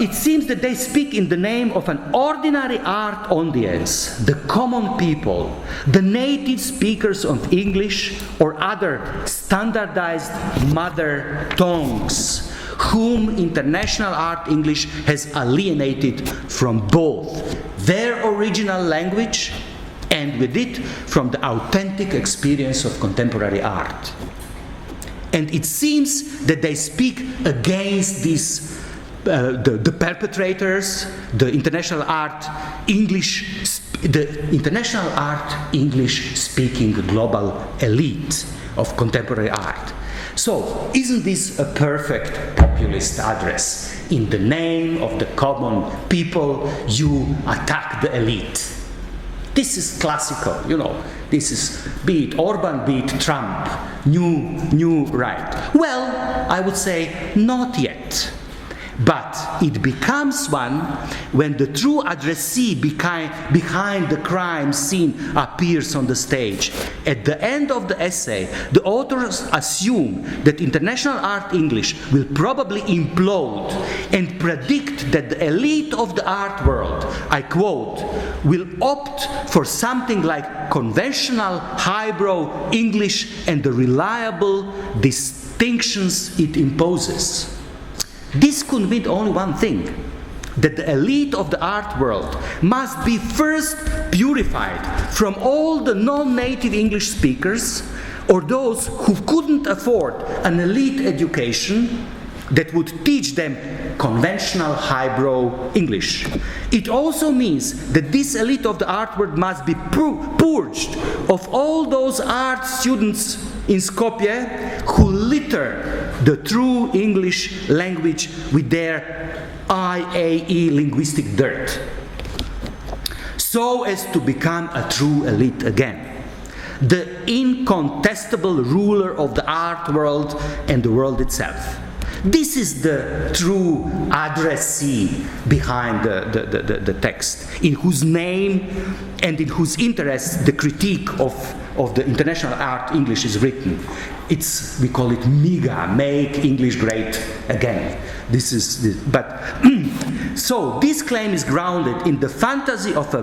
It seems that they speak in the name of an ordinary art audience, the common people, the native speakers of English or other standardized mother tongues, whom international art English has alienated from both their original language and with it from the authentic experience of contemporary art. And it seems that they speak against this the perpetrators, the international art English speaking global elite of contemporary art. So, isn't this a perfect populist address? In the name of the common people, you attack the elite. This is classical, you know. This is, be it Orban, be it Trump, new right. Well, I would say not yet. But it becomes one when the true addressee behind the crime scene appears on the stage. At the end of the essay, the authors assume that international art English will probably implode and predict that the elite of the art world, I quote, will opt for something like conventional highbrow English and the reliable distinctions it imposes. This could mean only one thing, that the elite of the art world must be first purified from all the non-native English speakers or those who couldn't afford an elite education that would teach them conventional highbrow English. It also means that this elite of the art world must be purged of all those art students in Skopje who litter the true English language with their IAE linguistic dirt, so as to become a true elite again, the incontestable ruler of the art world and the world itself. This is the true addressee behind the text, in whose name and in whose interest the critique of the international art English is written. We call it MIGA, Make English Great Again. So this claim is grounded in the fantasy of a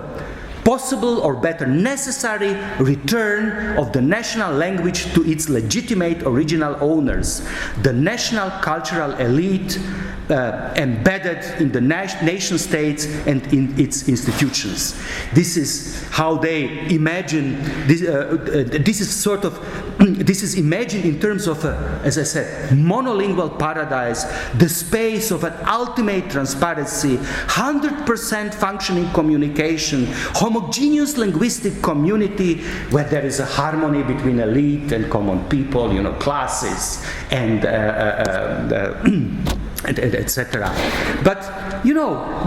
possible or better necessary return of the national language to its legitimate original owners, the national cultural elite embedded in the nation states and in its institutions. This is how they imagine this. This is imagined in terms of, as I said, monolingual paradise, the space of an ultimate transparency, 100% functioning communication, homogeneous linguistic community where there is a harmony between elite and common people, classes and etc. But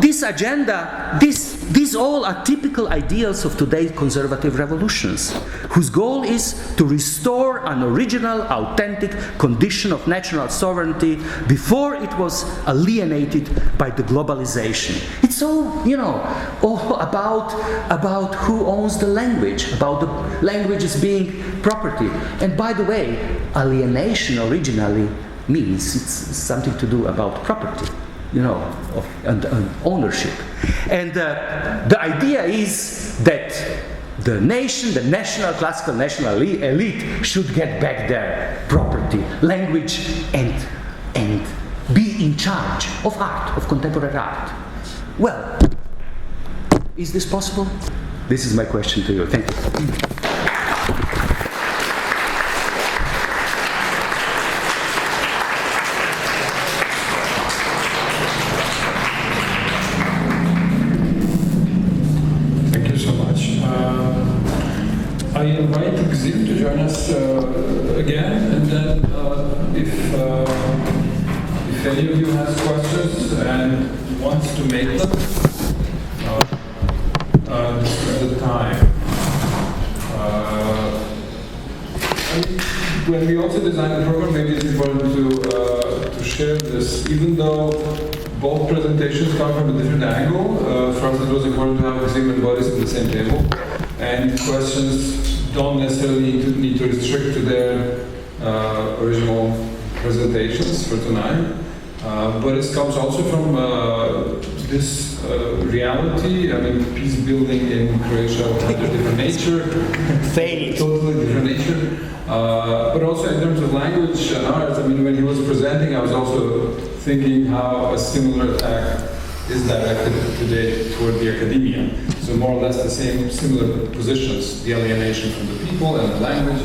this agenda, these all are typical ideals of today's conservative revolutions, whose goal is to restore an original, authentic condition of national sovereignty before it was alienated by the globalization. It's all, all about who owns the language, about the languages being property. And by the way, alienation originally means it's something to do about property, and ownership. And the idea is that the nation, the classical national elite should get back their property, language, and be in charge of art, of contemporary art. Well, is this possible? This is my question to you. Thank you. I invite Gëzim to join us again, and then if any of you has questions and wants to make them, this is the time. When we also design the program, maybe it's important to share this. Even though both presentations come from a different angle, for us it was important to have Gëzim and Boris at the same table. And questions don't necessarily need to restrict to their original presentations for tonight. But it comes also from this reality. I mean, peace building in Croatia had a different nature, totally different nature. But also in terms of language and art, I mean, when he was presenting, I was also thinking how a similar attack is directed today toward the academia. So more or less the same, similar positions, the alienation from the people and the language.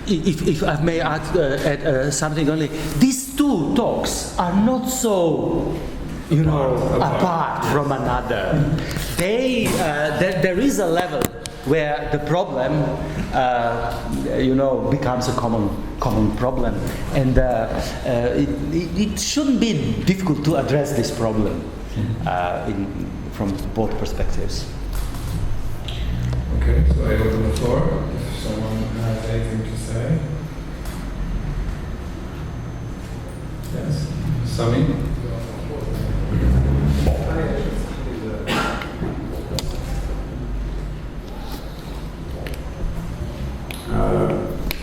If I may add something only, these two talks are not so, apart from another. There is a level where the problem, becomes a common problem, and it shouldn't be difficult to address this problem from both perspectives. Okay, so I open the floor. If someone has anything to say. Yes, Sami.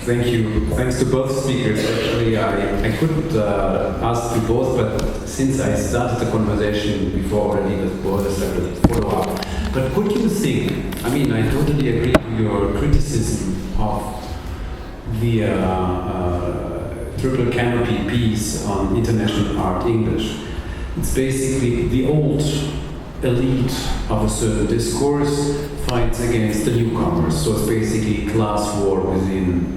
Thank you. Thanks to both speakers. Actually, I could ask you both, but since I started the conversation before already with Boris, I will follow up. But could you think, I mean, I totally agree with your criticism of the triple canopy piece on international art English. It's basically the old elite of a certain discourse fights against the newcomers. So it's basically class war within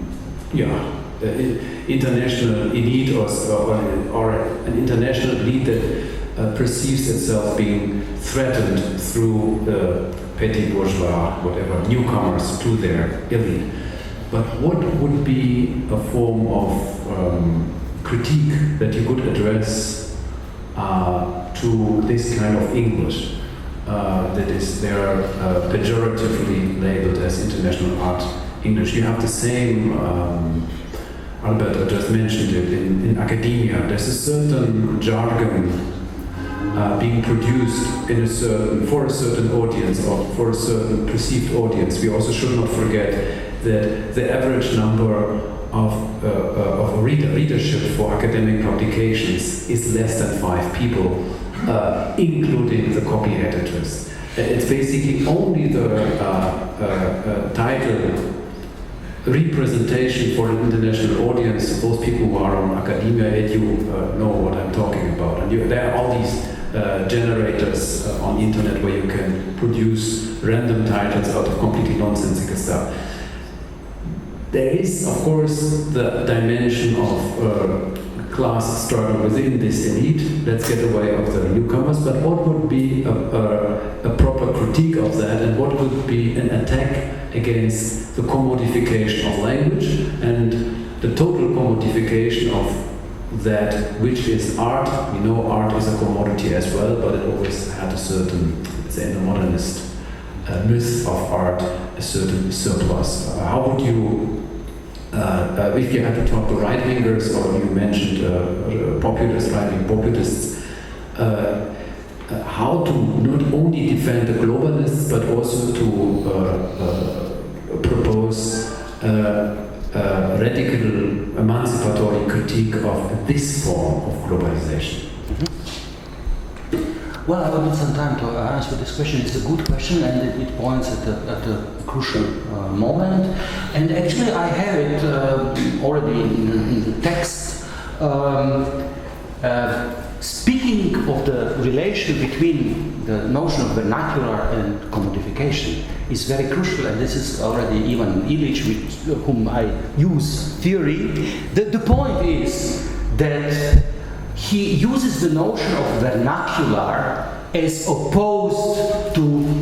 international elite or an international elite that perceives itself being threatened through the petty bourgeois, whatever, newcomers to their elite. But what would be a form of critique that you could address to this kind of English that is there pejoratively labeled as international art English? You have the same, Alberto just mentioned it, in academia. There's a certain jargon being produced for a certain audience or for a certain perceived audience. We also should not forget that the average number of readership for academic publications is less than 5 people, including the copy editors. It's basically only the title representation for an international audience. Those people who are on academia edu know what I'm talking about. And there are all these generators on the internet where you can produce random titles out of completely nonsensical stuff. There is, of course, the dimension of class struggle within this elite. Let's get away of the newcomers, but what would be a proper critique of that, and what would be an attack against the commodification of language and the total commodification of that which is art? We know art is a commodity as well, but it always had a certain, say, in the modernist myth of art, a certain surplus. How would you, if you had to talk to right-wingers, or you mentioned populist, right-wing populists, how to not only defend the globalists, but also to propose radical emancipatory critique of this form of globalization? Well, I will need some time to answer this question. It's a good question, and it points at a crucial moment. And actually, I have it already in the text. Speaking of the relation between the notion of vernacular and commodification is very crucial, and this is already even Illich, with whom I use theory. The point is that he uses the notion of vernacular as opposed to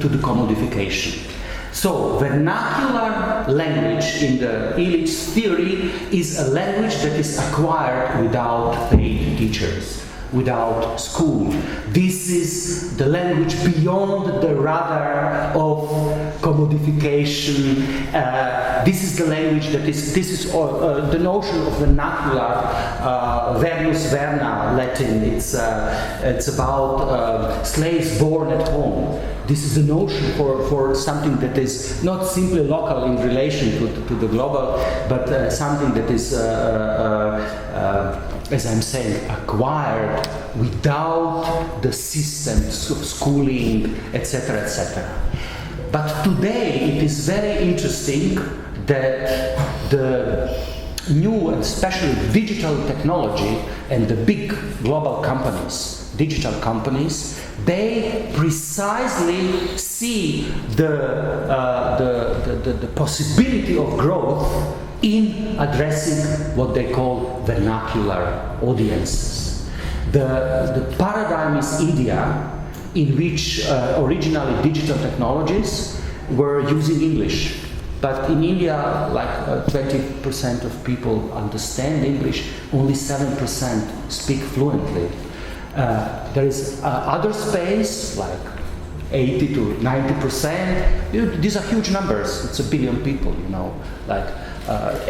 the commodification. So, vernacular language in the Illich's theory is a language that is acquired without paid teachers. without school. This is the language beyond the radar of commodification. This is the language that is, the notion of vernacular, Vernus Verna, Latin. It's about slaves born at home. This is the notion for something that is not simply local in relation to the global, but something that is, as I'm saying, acquired without the systems of schooling, etc., etc. But today it is very interesting that the new and especially digital technology and the big global companies, digital companies, they precisely see the possibility of growth in addressing what they call vernacular audiences. The paradigm is India, in which originally digital technologies were using English. But in India, like 20% of people understand English, only 7% speak fluently. There is other space, like 80 to 90%. These are huge numbers. It's 1 billion people, you know. Like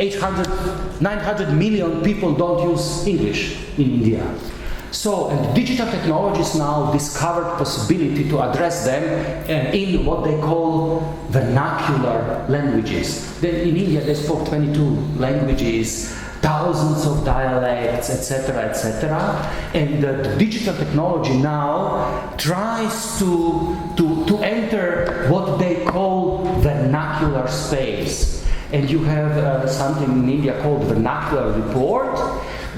900 million people don't use English in India. So, and digital technologies now discovered possibility to address them in what they call vernacular languages. In India, they spoke 22 languages, thousands of dialects, etc., etc. And the digital technology now tries to enter what they call vernacular space. And you have something in India called vernacular report,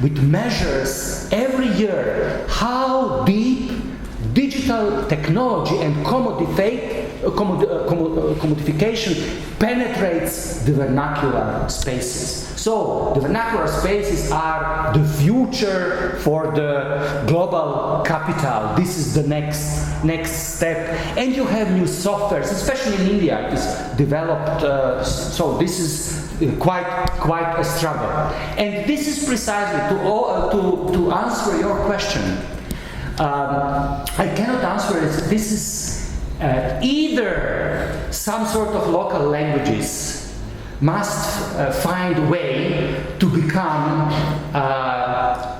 which measures every year how deep digital technology and commodification penetrates the vernacular spaces. So the vernacular spaces are the future for the global capital. This is the next step. And you have new softwares, especially in India, it is developed. So this is quite a struggle. And this is precisely to answer your question. I cannot answer it. This is either some sort of local languages must find a way to become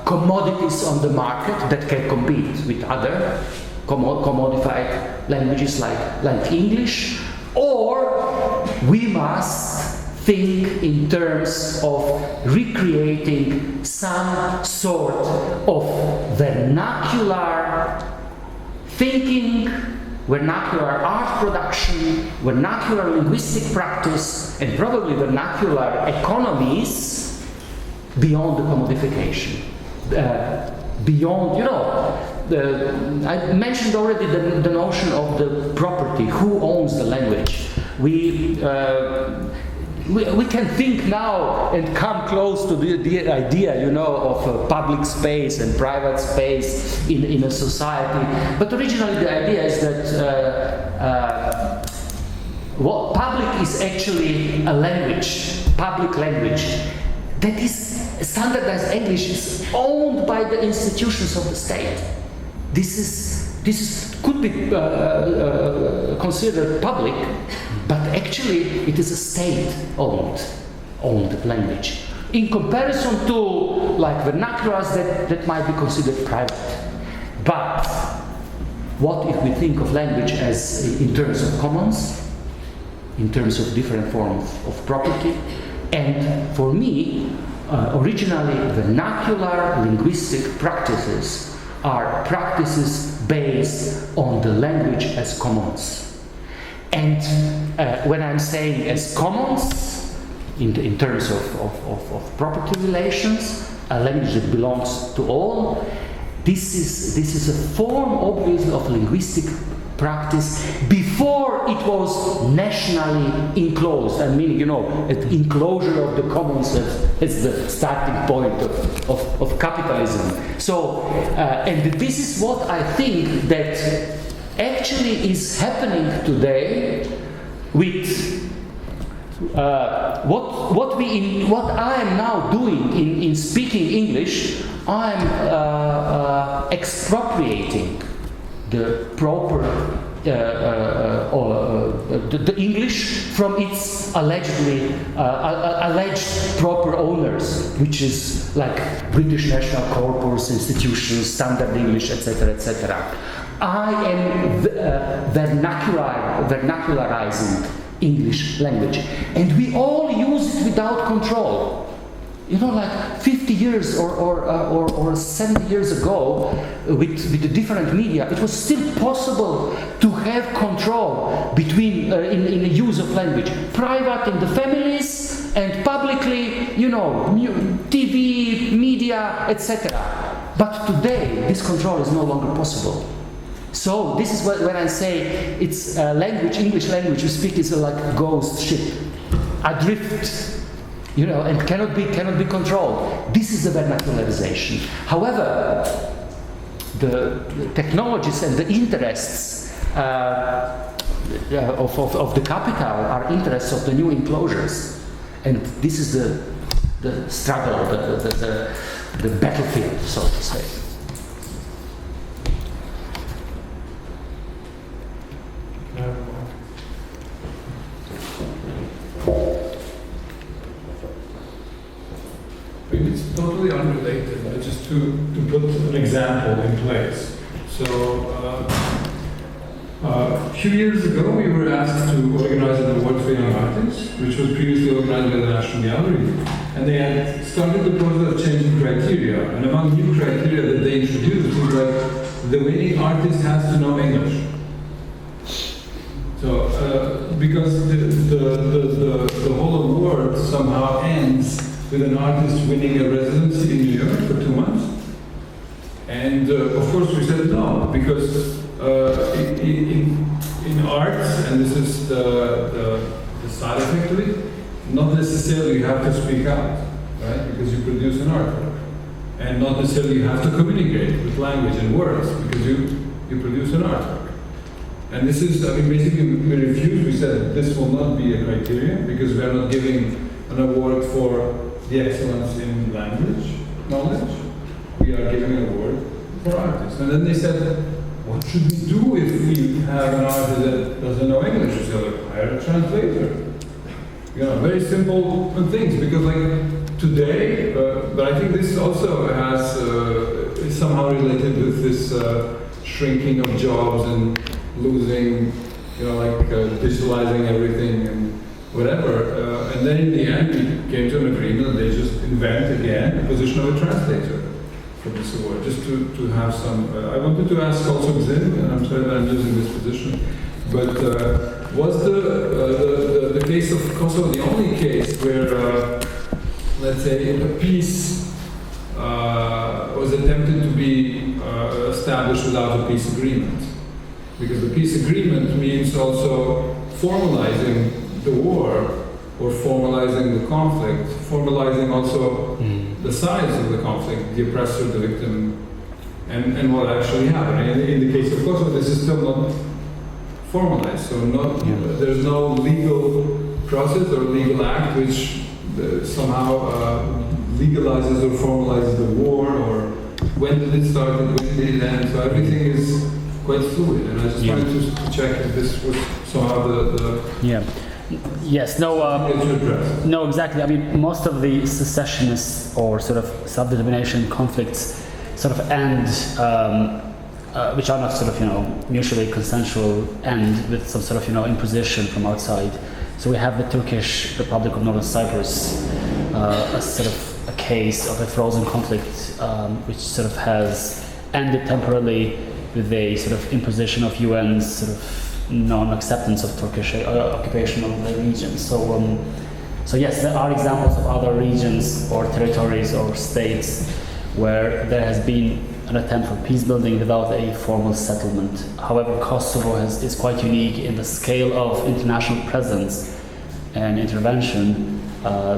commodities on the market that can compete with other commodified languages like English, or we must think in terms of recreating some sort of vernacular thinking, vernacular art production, vernacular linguistic practice, and probably vernacular economies beyond the commodification. Beyond, you know, I mentioned already the notion of the property, who owns the language. We can think now and come close to the idea, you know, of public space and private space in a society. But originally the idea is that what public is actually a language, public language, that is standardized English is owned by the institutions of the state. This could be considered public, but actually it is a state-owned language. In comparison to like vernaculars that might be considered private. But what if we think of language as in terms of commons, in terms of different forms of property? And for me, originally vernacular linguistic practices are practices based on the language as commons. And when I'm saying as commons, in terms of property relations, a language that belongs to all, this is a form, obviously, of linguistic practice before it was nationally enclosed. I mean, you know, an enclosure of the commons as the starting point of capitalism. So, and this is what I think that actually is happening today with what I am now doing in speaking English. I am expropriating the proper the English from its alleged proper owners, which is like British National Corpus, institutions, standard English, etc., etc. I am vernacularizing English language, and we all use it without control. You know, like 50 years or 70 years ago, with the different media, it was still possible to have control between in the use of language, private in the families and publicly, you know, TV, media, etc. But today, this control is no longer possible. So this is when I say it's language, English language you speak is like a ghost ship, adrift. You know, and cannot be controlled. This is the vernacularization. However, the technologies and the interests of the capital are interests of the new enclosures, and this is the struggle, the battlefield, so to say. It's totally unrelated, but just to put an example in place. So, a few years ago, we were asked to organize an award for young artists, which was previously organized by the National Gallery. And they had started the process of changing criteria. And among new criteria that they introduced was like, the winning artist has to know English. So, because the whole award somehow ends with an artist winning a residency in New York for 2 months. And of course we said no, because in arts, and this is the side effect of it, not necessarily you have to speak out, right? Because you produce an artwork. And not necessarily you have to communicate with language and words, because you produce an artwork. And this is, I mean, basically we refused, we said this will not be a criteria, because we are not giving an award for the excellence in language knowledge. We are giving an award for artists. And then they said, what should we do if we have an artist that doesn't know English? We said, hire a translator. You know, very simple things, because like today, but I think this also has, is somehow related with this shrinking of jobs and losing, you know, like digitalizing everything and whatever. And then in the end, we came to an agreement that they just invent again the position of a translator for this award, just to have some. I wanted to ask also Gëzim, and I'm sorry that I'm using this position, but was the case of Kosovo the only case where, let's say, a peace was attempted to be established without a peace agreement? Because the peace agreement means also formalizing the war, or formalizing the conflict, formalizing also the sides of the conflict, the oppressor, the victim, and what actually happened. And in the case of Kosovo, this is still not formalized, so there's no legal process or legal act which somehow legalizes or formalizes the war, or when did it start and when did it end, so everything is quite fluid, and I just wanted to check if this was somehow the Yes, no, exactly. I mean, most of the secessionist or sort of self-determination conflicts sort of end, which are not sort of, you know, mutually consensual, end with some sort of, you know, imposition from outside. So we have the Turkish Republic of Northern Cyprus, as sort of a case of a frozen conflict, which sort of has ended temporarily with a sort of imposition of UN's sort of non-acceptance of Turkish occupation of the region. So yes, there are examples of other regions or territories or states where there has been an attempt for peace building without a formal settlement. However, Kosovo is quite unique in the scale of international presence and intervention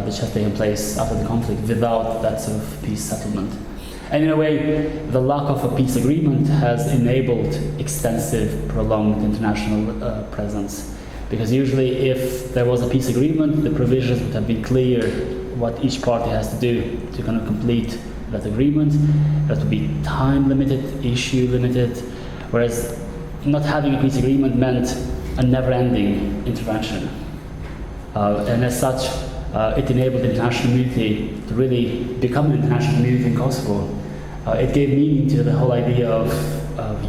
which has taken place after the conflict without that sort of peace settlement. And in a way, the lack of a peace agreement has enabled extensive, prolonged international presence. Because usually if there was a peace agreement, the provisions would have been clear what each party has to do to kind of complete that agreement, that would be time limited, issue limited, whereas not having a peace agreement meant a never-ending intervention. And as such, it enabled the international community to really become an international community in Kosovo. It gave meaning to the whole idea of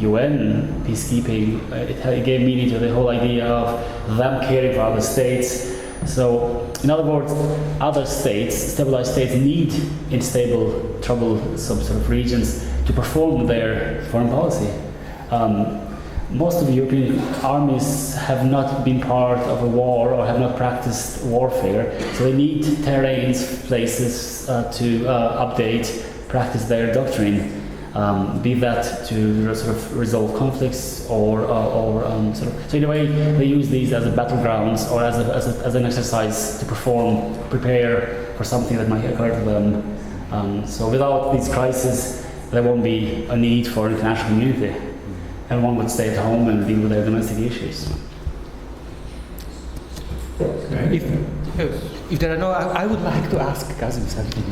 UN peacekeeping. It gave meaning to the whole idea of them caring for other states. So, in other words, other states, stabilized states, need unstable, troublesome sort of regions to perform their foreign policy. Most of the European armies have not been part of a war or have not practiced warfare, so they need terrains, places to update, practice their doctrine, be that to sort of resolve conflicts or sort of. So in a way, they use these as a battlegrounds or as an exercise to prepare for something that might occur to them. So without these crises, there won't be a need for an international community. Everyone would stay at home and deal with their domestic issues. If there are no, I would like to ask Gëzim something.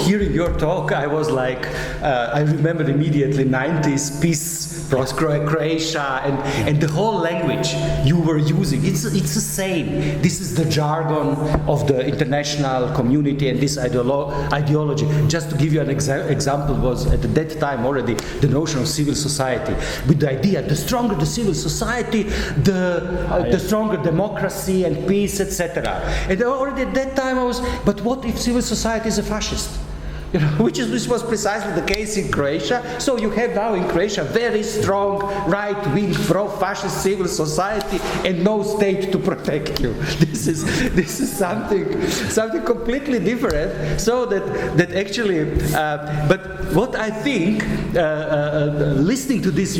Hearing your talk, I was like, I remember immediately 90s peace, Croatia, and the whole language you were using. It's the same. This is the jargon of the international community and this ideology. Just to give you an example, was at that time already the notion of civil society, with the idea the stronger the civil society, the stronger democracy and peace, etc. And already at that time I was, but what if civil society is a fascist? Which was precisely the case in Croatia. So you have now in Croatia very strong right-wing pro-fascist civil society and no state to protect you. This is something completely different. So that actually, but what I think, listening to this,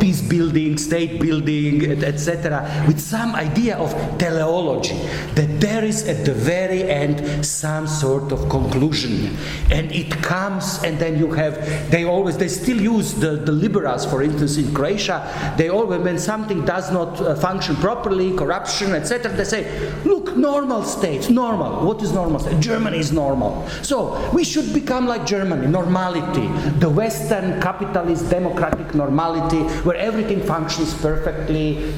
peace building, state building, etc., with some idea of teleology, that there is at the very end some sort of conclusion. And it comes, and then you have, they still use the liberals, for instance, in Croatia. They always, when something does not function properly, corruption, etc., they say, look, normal states, normal. What is normal state? Germany is normal. So we should become like Germany, normality, the Western capitalist democratic normality, where everything functions perfectly.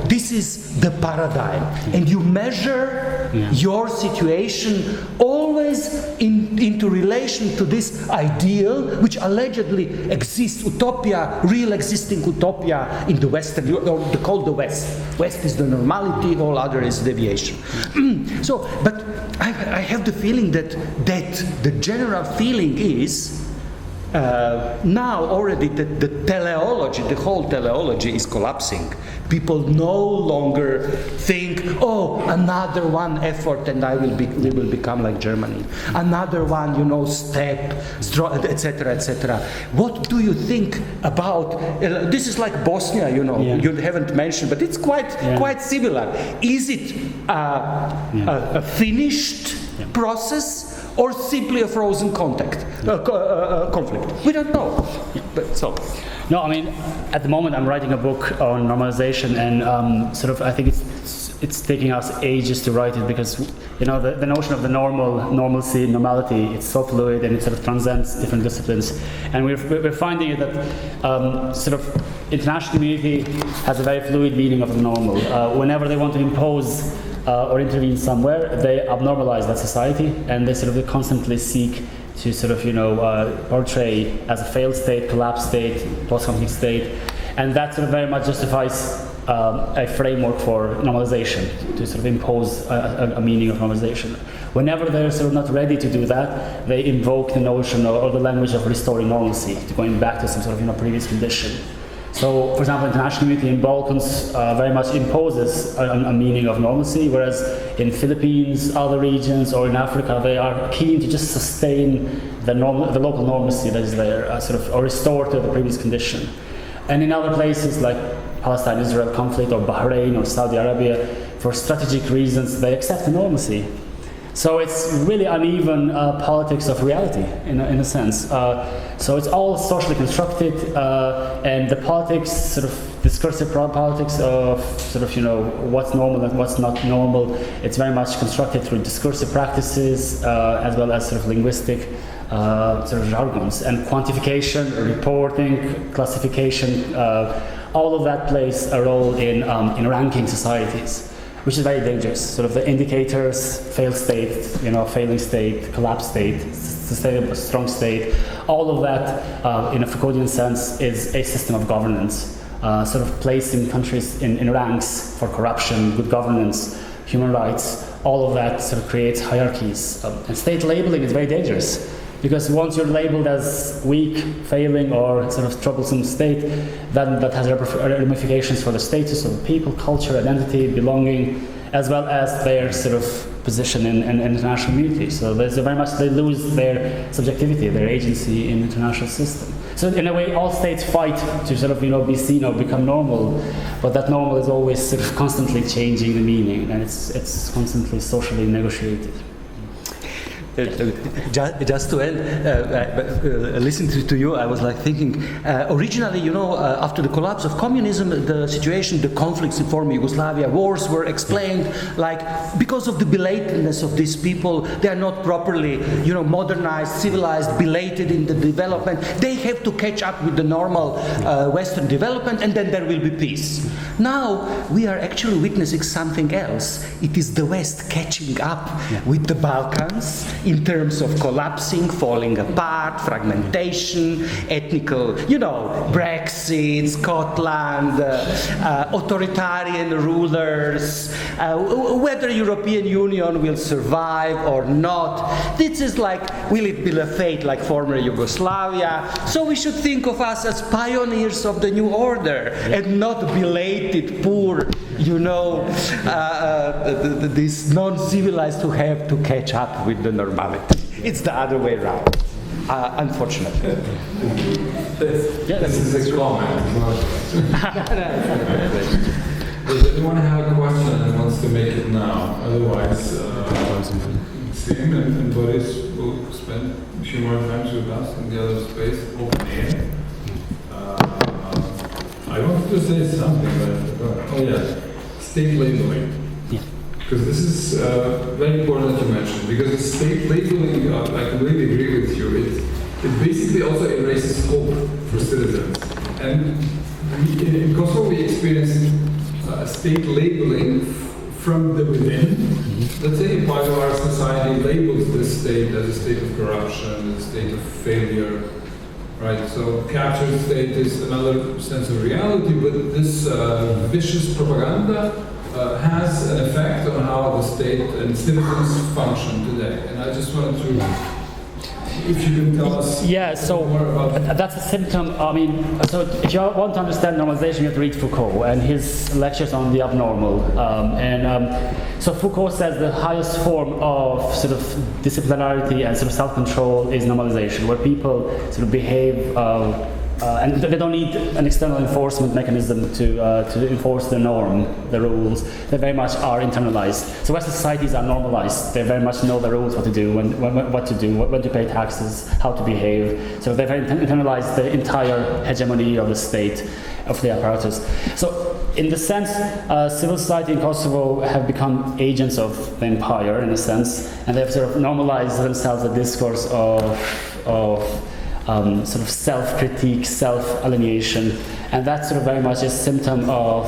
This is the paradigm, and you measure your situation always into relation to this ideal which allegedly exists, utopia, real existing utopia in the Western, or called the West. West is the normality, all other is deviation. So, but I have the feeling that the general feeling is now already the teleology, the whole teleology is collapsing. People no longer think, another one effort and we will become like Germany. Another one, step, etc., etc. What do you think about, this is like Bosnia, you haven't mentioned, but it's quite similar. Is it a finished process or simply a frozen conflict? We don't know. No, I mean, at the moment I'm writing a book on normalization, and I think it's taking us ages to write it because the notion of the normalcy, normality, it's so fluid and it sort of transcends different disciplines, and we're finding it that international community has a very fluid meaning of the normal. Whenever they want to impose or intervene somewhere, they abnormalize that society, and they constantly seek to portray as a failed state, collapsed state, post-conflict state, and that very much justifies a framework for normalization, to impose a meaning of normalization. Whenever they're not ready to do that, they invoke the notion or the language of restoring normalcy, to going back to some previous condition. So, for example, international community in Balkans very much imposes a meaning of normalcy, whereas in Philippines, other regions, or in Africa, they are keen to just sustain the local normalcy that is there, or restore to the previous condition. And in other places like Palestine-Israel conflict, or Bahrain, or Saudi Arabia, for strategic reasons, they accept the normalcy. So it's really uneven politics of reality, in a sense. So it's all socially constructed, and the politics discursive politics of sort of, what's normal and what's not normal. It's very much constructed through discursive practices as well as sort of linguistic sort of jargons, and quantification, reporting, classification, all of that plays a role in ranking societies, which is very dangerous. Sort of the indicators, failed state, failing state, collapsed state, sustainable, strong state, all of that, in a Foucauldian sense, is a system of governance, sort of placing countries in ranks for corruption, good governance, human rights. All of that sort of creates hierarchies. And state labeling is very dangerous, because once you're labeled as weak, failing, or sort of troublesome state, then that has ramifications for the status of the people, culture, identity, belonging, as well as their sort of position in international community. So there's very much, they lose their subjectivity, their agency in the international system. So in a way, all states fight to sort of, be seen or become normal, but that normal is always sort of constantly changing the meaning, and it's constantly socially negotiated. Just to end, listening to you, I was like thinking, originally, after the collapse of communism, the situation, the conflicts in former Yugoslavia, wars were explained like because of the belatedness of these people. They are not properly, modernized, civilized, belated in the development. They have to catch up with the normal Western development, and then there will be peace. Now we are actually witnessing something else. It is the West catching up with the Balkans in terms of collapsing, falling apart, fragmentation, ethnical, Brexit, Scotland, authoritarian rulers, whether European Union will survive or not. This is like, will it be a fate like former Yugoslavia? So we should think of us as pioneers of the new order and not belated, poor, these non-civilized who have to catch up with the normality. It's the other way around, unfortunately. This is a comment. Does anyone have a question and wants to make it now? Otherwise, Gëzim and Boris will spend a few more times with us in the other space, open air. I wanted to say something, but I forgot. Oh yeah, state labeling. Because this is very important that you mentioned, because state labeling, I completely agree with you, it basically also erases hope for citizens. And in Kosovo we experienced state labeling from the within. Let's say a part of our society labels this state as a state of corruption, a state of failure, right? So captured state is another sense of reality, but this vicious propaganda has an effect on how the state and citizens function today. And I just wanted to, if you can tell us more about that. That's a symptom. So if you want to understand normalization, you have to read Foucault and his lectures on the abnormal. So Foucault says the highest form of sort of disciplinarity and sort of self-control is normalization, where people sort of behave and they don't need an external enforcement mechanism to enforce the norm, the rules. They very much are internalized. So Western societies are normalized. They very much know the rules, what to do, when to pay taxes, how to behave. So they've internalized the entire hegemony of the state, of the apparatus. So in the sense, civil society in Kosovo have become agents of the empire, in a sense, and they've sort of normalized themselves a discourse of sort of self-critique, self-alienation, and that sort of very much is a symptom of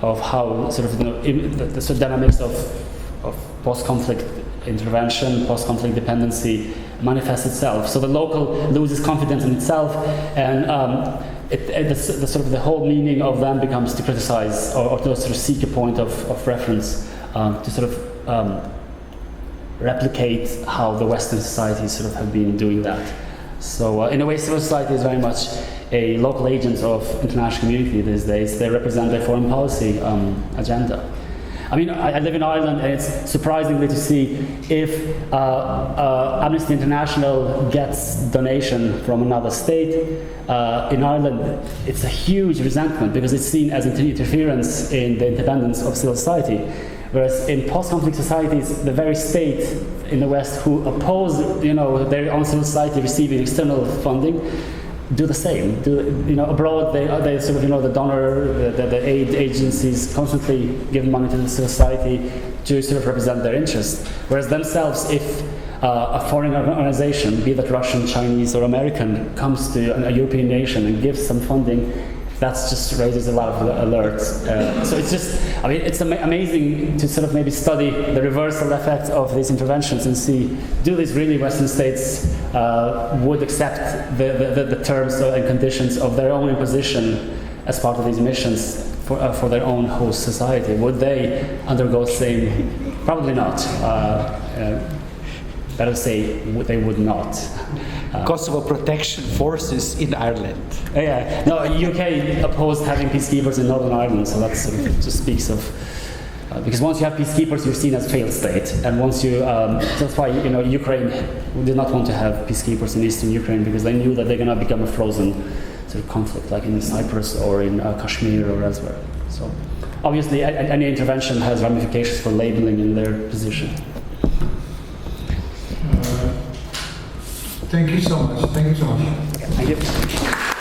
how sort of the sort of dynamics of post-conflict intervention, post-conflict dependency manifests itself. So the local loses confidence in itself, and the sort of the whole meaning of them becomes to criticize or to sort of seek a point of reference to sort of replicate how the Western societies sort of have been doing that. So in a way, civil society is very much a local agent of international community these days. They represent their foreign policy agenda. I live in Ireland, and it's surprisingly to see if Amnesty International gets donation from another state. In Ireland, it's a huge resentment because it's seen as interference in the independence of civil society. Whereas in post-conflict societies, the very state in the West who oppose, their own civil society receiving external funding, do the same. Abroad they sort of the donor, the aid agencies constantly give money to the society to sort of represent their interests, whereas themselves, if a foreign organization, be that Russian, Chinese, or American, comes to a European nation and gives some funding, that just raises a lot of alerts. So it's just, it's amazing to sort of maybe study the reversal effect of these interventions and see, do these really Western states would accept the terms and conditions of their own imposition as part of these missions for their own host society? Would they undergo the same? Probably not. Better say they would not. Kosovo protection forces in Ireland. Yeah, no, UK opposed having peacekeepers in Northern Ireland, so that sort of just speaks of because once you have peacekeepers, you're seen as a failed state, and once you that's why Ukraine did not want to have peacekeepers in eastern Ukraine, because they knew that they're going to become a frozen sort of conflict, like in Cyprus or in Kashmir or elsewhere. So obviously, any intervention has ramifications for labeling in their position. Thank you so much. Thank you so much. Thank you.